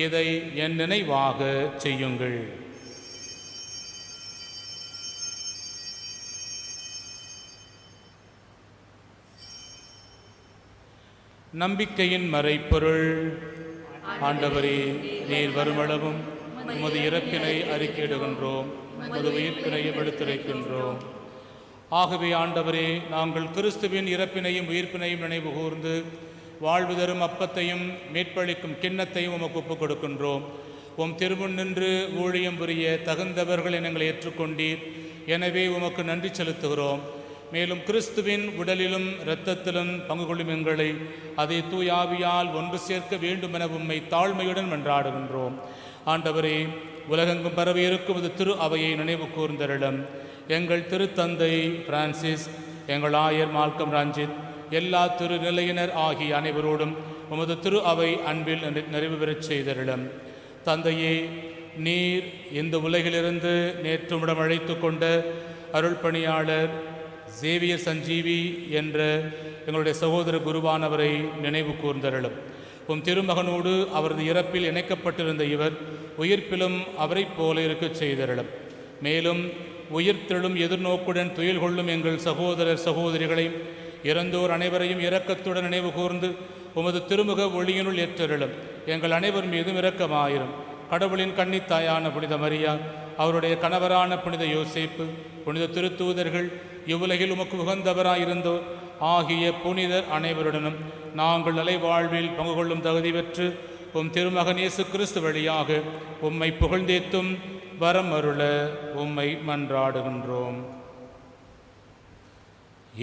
இதை என் நினைவாக செய்யுங்கள். நம்பிக்கையின் மறைப்பொருள். ஆண்டவரே, நீர் வருமளவும் உமது இறப்பினை அறிக்கையிடுகின்றோம், உமது உயிர்ப்பினையும் எடுத்துரைக்கின்றோம். ஆகவே ஆண்டவரே, நாங்கள் கிறிஸ்துவின் இறப்பினையும் உயிர்ப்பினையும் நினைவு கூர்ந்து வாழ்வு தரும் அப்பத்தையும் மீட்பளிக்கும் கிண்ணத்தையும் உமக்கு ஒப்புக் கொடுக்கின்றோம். உம் திருமுன் நின்று ஊழியம் புரிய தகுந்தவர்கள் எங்களை ஏற்றுக்கொண்டீர். எனவே உமக்கு நன்றி செலுத்துகிறோம். மேலும் கிறிஸ்துவின் உடலிலும் இரத்தத்திலும் பங்கு கொள்ளும் எங்களை அதை தூயாவியால் ஒன்று சேர்க்க வேண்டுமென உம்மை தாழ்மையுடன் மன்றாடுகின்றோம். ஆண்டவரே, உலகெங்கும் பரவி இருக்கும் இது திரு அவையை நினைவு கூர்ந்தருளும். எங்கள் திருத்தந்தை பிரான்சிஸ், எங்கள் ஆயர் மால்கம் ரஞ்சித், எல்லா திருநிலையினர் ஆகிய அனைவரோடும் உமது திரு அவை அன்பில் நிறைவு பெறச் செய்தருளும். தந்தையே, நீர் இந்த உலகிலிருந்து நேற்றுமிடம் அழைத்து கொண்ட அருள் பணியாளர் சேவியர் சஞ்சீவி என்ற எங்களுடைய சகோதர குருவானவரை நினைவு கூர்ந்தருளும். உம் திருமகனோடு அவரது இறப்பில் இணைக்கப்பட்டிருந்த இவர் உயிர்ப்பிலும் அவரைப் போல இருக்கச் செய்தருளும். மேலும் உயிர்த்தெழும் எதிர்நோக்குடன் துயில் கொள்ளும் எங்கள் சகோதரர் சகோதரிகளையும் இறந்தோர் அனைவரையும் இரக்கத்துடன் நினைவு கூர்ந்து உமது திருமுக ஒளியினுள் ஏற்றருளும். எங்கள் அனைவர் மீதும் இரக்கமாயிரும். கடவுளின் கன்னித்தாயான புனித மரியா, அவருடைய கணவரான புனித யோசேப்பு, புனித திருத்தூதர்கள், இவ்வுலகில் உமக்கு உகந்தவராயிருந்தோர் ஆகிய புனிதர் அனைவருடனும் நாங்கள் நிலை வாழ்வில் பங்கு கொள்ளும் தகுதி பெற்று உம் திருமகன் இயேசு கிறிஸ்து வழியாக உம்மை புகழ்ந்தேத்தும் வரம் அருள உம்மை மன்றாடுகின்றோம்.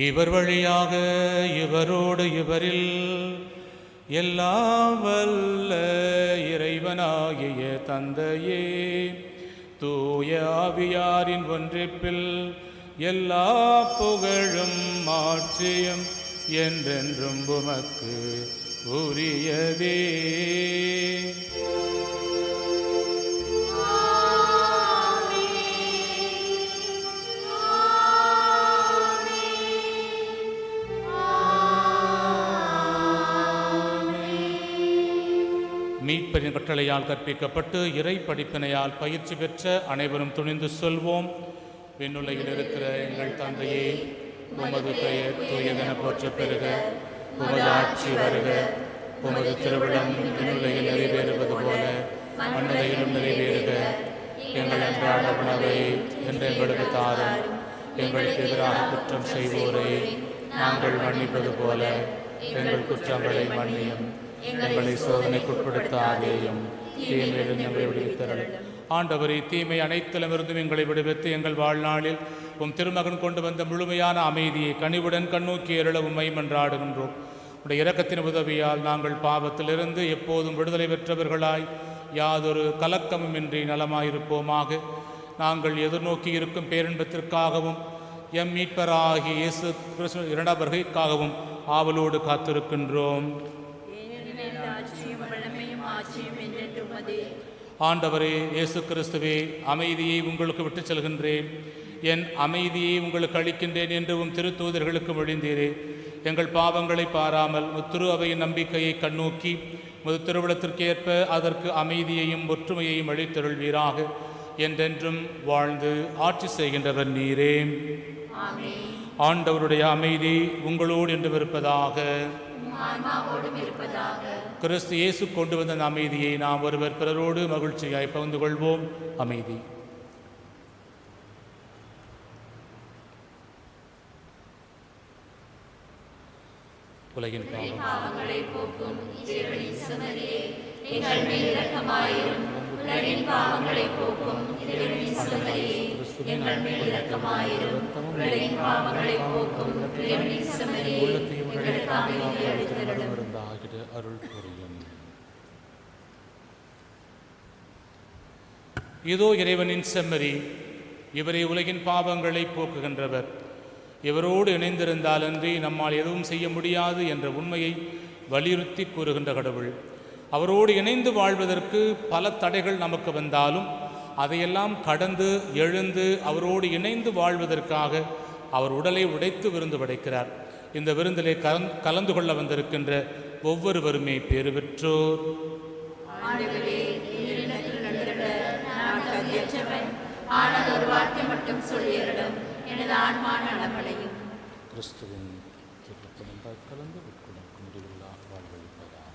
இவர் வழியாக இவரோடு இவரில் எல்லாம் வல்ல இறைவனாகிய தந்தையே, தூய ஆவியாரின் ஒன்றிப்பில் எல்லா புகழும் ஆட்சியும் என்றென்றும் உமக்கு உரியதே. மீட்பரின் கட்டளையால் கற்பிக்கப்பட்டு இறை படிப்பினையால் பயிற்சி பெற்ற அனைவரும் துணிந்து சொல்வோம். விண்ணுலகில் இருக்கிற எங்கள் தந்தையே, உமது பெயர் தூயதென போற்றப் பெறுக. உமது ஆட்சி வருக. உமது திருவிழம் விண்ணுலகில் நிறைவேறுவது போல மண்ணுலகிலும் நிறைவேறுக. எங்கள் அன்றாட உணவை என்று எங்களுக்கு தாரும். எங்களுக்கு எதிராக குற்றம் செய்வோரை நாங்கள் மன்னிப்பது போல எங்கள் குற்றங்களை மன்னியும். எங்களை சோதனைக்குட்படுத்தாதேயும், தீமையிலிருந்து எங்களை விடுவித்தருளும். ஆண்டவரே, தீமை அனைத்திலுமிருந்தும் எங்களை விடுவித்து எங்கள் வாழ்நாளில் உம் திருமகன் கொண்டு வந்த முழுமையான அமைதியை கனிவுடன் கண்ணோக்கி அருள உம்மை மன்றாடுகின்றோம். உடைய இரக்கத்தின் உதவியால் நாங்கள் பாவத்திலிருந்து எப்போதும் விடுதலை பெற்றவர்களாய் யாதொரு கலக்கமுமின்றி நலமாயிருப்போமாக. நாங்கள் எதிர்நோக்கி இருக்கும் பேரின்பத்திற்காகவும் எம் மீட்பராகிய இயேசு கிறிஸ்து இரண்டாம் வருகைக்காகவும் ஆவலோடு காத்திருக்கின்றோம். ஆண்டவரே இயேசு கிறிஸ்துவே, அமைதியை உங்களுக்கு விட்டுச் செல்கின்றேன், என் அமைதியை உங்களுக்கு அளிக்கின்றேன் என்று உம் திருத்தூதர்களுக்கு மொழிந்தீரே. எங்கள் பாவங்களை பாராமல் திரு அவையின் நம்பிக்கையை கண்ணோக்கி முது திருவிழத்திற்கு ஏற்ப அதற்கு அமைதியையும் ஒற்றுமையையும் அளித்தருள்வீராக. என்றென்றும் வாழ்ந்து ஆட்சி செய்கின்றவர் நீரே. ஆண்டவருடைய அமைதி உங்களோடு என்று இருப்பதாக. கிறிஸ்து இயேசு கொண்டு வந்த அமைதியை நாம் ஒருவர் பிறரோடு மகிழ்ச்சியாய் பகிர்ந்து கொள்வோம். அமைதி. உலகின் பாவங்களை போக்கும் இறைவனின் செம்மறியே, எங்கள் மேல் இரக்கமாயிரும். உலகின் பாவங்களை போக்கும் இறைவனின் செம்மறியே, எங்கள் மேல் இரக்கமாயிரும். உலகின் பாவங்களை போக்கும் இறைவனின் செம்மறியே, எங்களுக்கு அமைதியை அளித்தருளும். அருள் புரியும். இதோ இறைவனின் செம்மறி, இவரே உலகின் பாவங்களை போக்குகின்றவர். இவரோடு இணைந்திருந்தாலன்றி நம்மால் எதுவும் செய்ய முடியாது என்ற உண்மையை வலியுறுத்தி கூறுகின்ற கடவுள். அவரோடு இணைந்து வாழ்வதற்கு பல தடைகள் நமக்கு வந்தாலும் அதையெல்லாம் கடந்து எழுந்து அவரோடு இணைந்து வாழ்வதற்காக அவர் உடலை உடைத்து விருந்து படைக்கிறார். இந்த விருந்திலே கலந்து கொள்ள வந்திருக்கின்ற ஒவ்வொருவருமே பேறு பெற்றோர். ஒரு வார்த்தை மட்டும் சொல்லியரிடம் எனது ஆன்மா நலமடையும். கிறிஸ்துவின் கலந்து உட்கொடுக்கும் முடிவில்லா வாழ்வழிப்பதாக.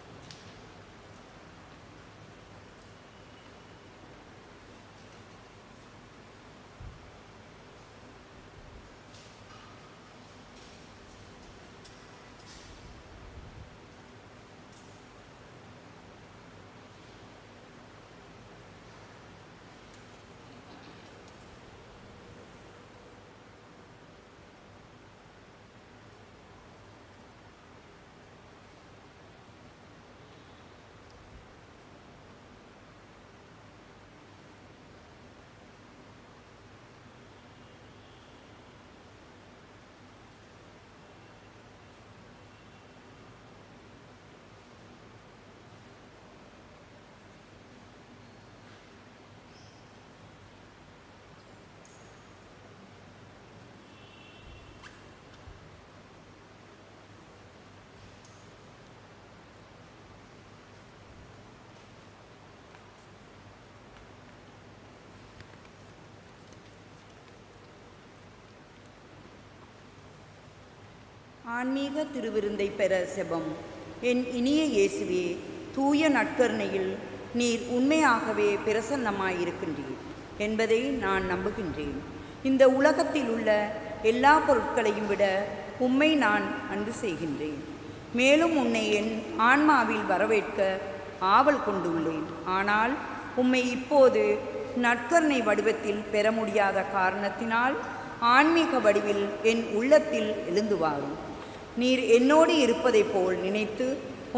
ஆன்மீக திருவிருந்தை பெற செபம். என் இனிய இயேசுவே, தூய நற்கருணையில் நீர் உண்மையாகவே பிரசன்னமாயிருக்கின்றீர் என்பதை நான் நம்புகின்றேன். இந்த உலகத்தில் உள்ள எல்லா பொருட்களையும் விட உம்மை நான் அன்பு செய்கின்றேன். மேலும் உன்னை என் ஆன்மாவில் வரவேற்க ஆவல் கொண்டுள்ளேன். ஆனால் உம்மை இப்போது நற்கருணை வடிவத்தில் பெற முடியாத காரணத்தினால் ஆன்மீக வடிவில் என் உள்ளத்தில் எழுந்து வாரும். நீர் என்னோடு இருப்பதைப் போல் நினைத்து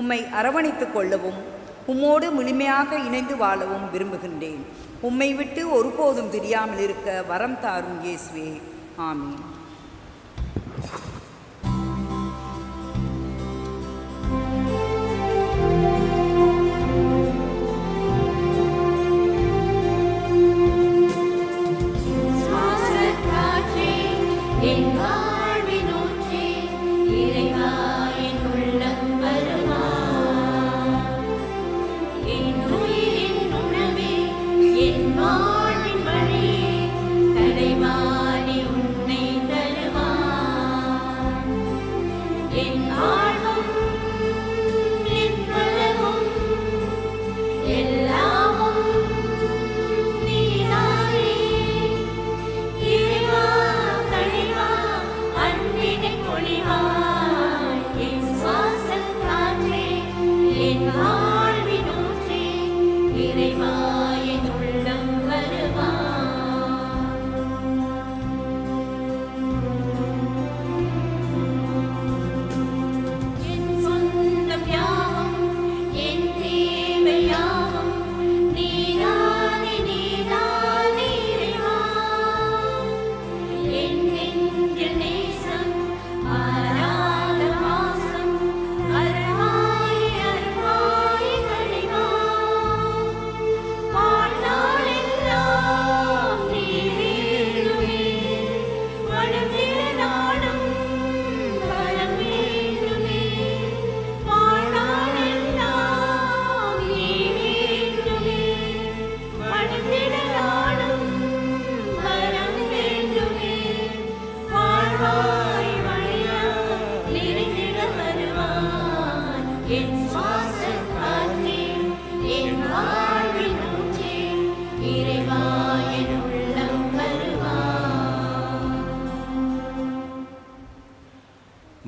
உம்மை அரவணைத்து கொள்ளவும் உம்மோடு முழுமையாக இணைந்து வாழவும் விரும்புகின்றேன். உம்மை விட்டு ஒருபோதும் பிரியாமல் இருக்க வரம் தாரும் இயேசுவே. ஆமீன்.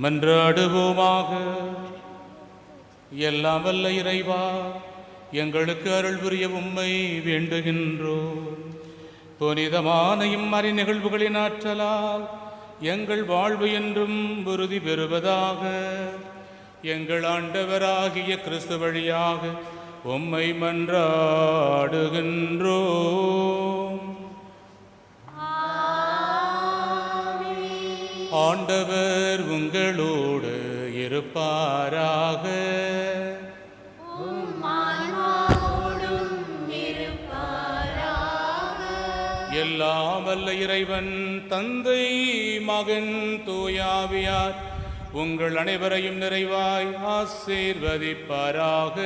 மன்றாடுவோமாக. எல்லாம் வல்ல இறைவா, எங்களுக்கு அருள் புரிய உம்மை வேண்டுகின்றோம். புனிதமான இம்மறை நிகழ்வுகளின் ஆற்றலால் எங்கள் வாழ்வு என்றும் உறுதி பெறுவதாக. எங்கள் ஆண்டவராகிய கிறிஸ்து வழியாக உம்மை மன்றாடுகின்றோம். ஆண்டவர் உங்களோடு இருப்பாராக. எல்லாம் வல்ல இறைவன் தந்தை மகன் தூயாவியார் உங்கள் அனைவரையும் நிறைவாய் ஆசீர்வதிப்பாராக.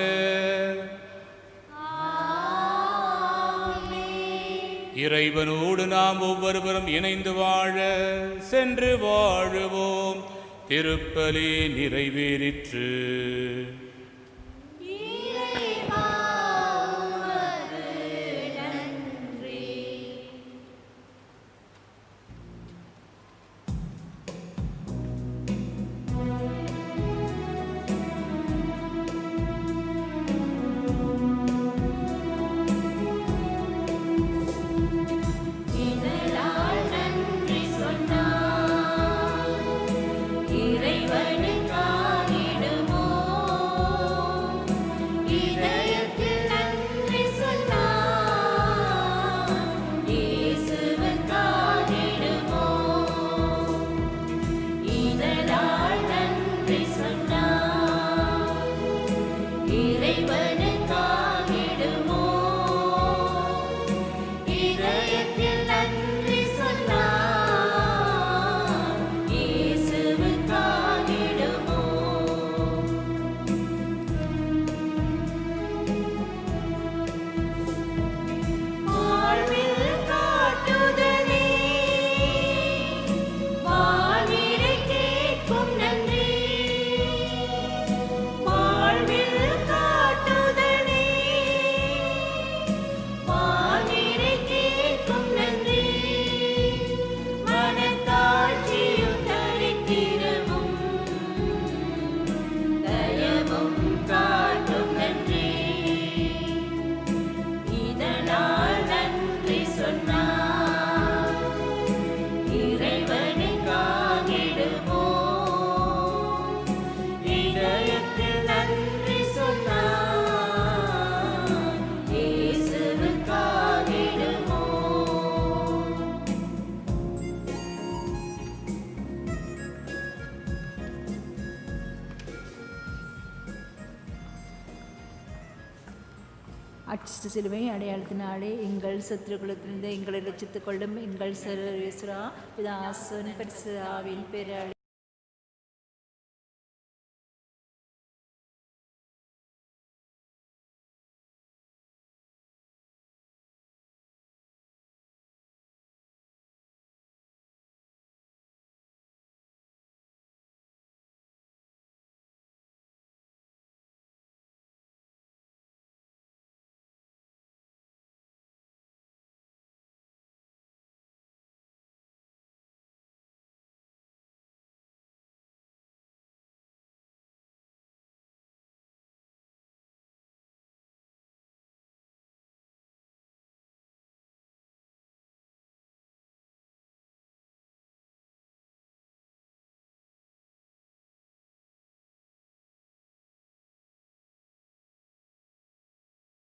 இறைவனோடு நாம் ஒவ்வொருவரும் இணைந்து வாழ சென்று வாழுவோம். திருப்பலி நிறைவேறிற்று. அச்சிஷ்ட சிலுவை அடையாளத்தினாலே எங்கள் சத்துருக்குலத்திலிருந்து எங்களை ரட்சித்துக் கொள்ளும். எங்கள் சர்வேஸ்வரா பிதாசுவின் பரிசுத்த ஆவியின் பேராலே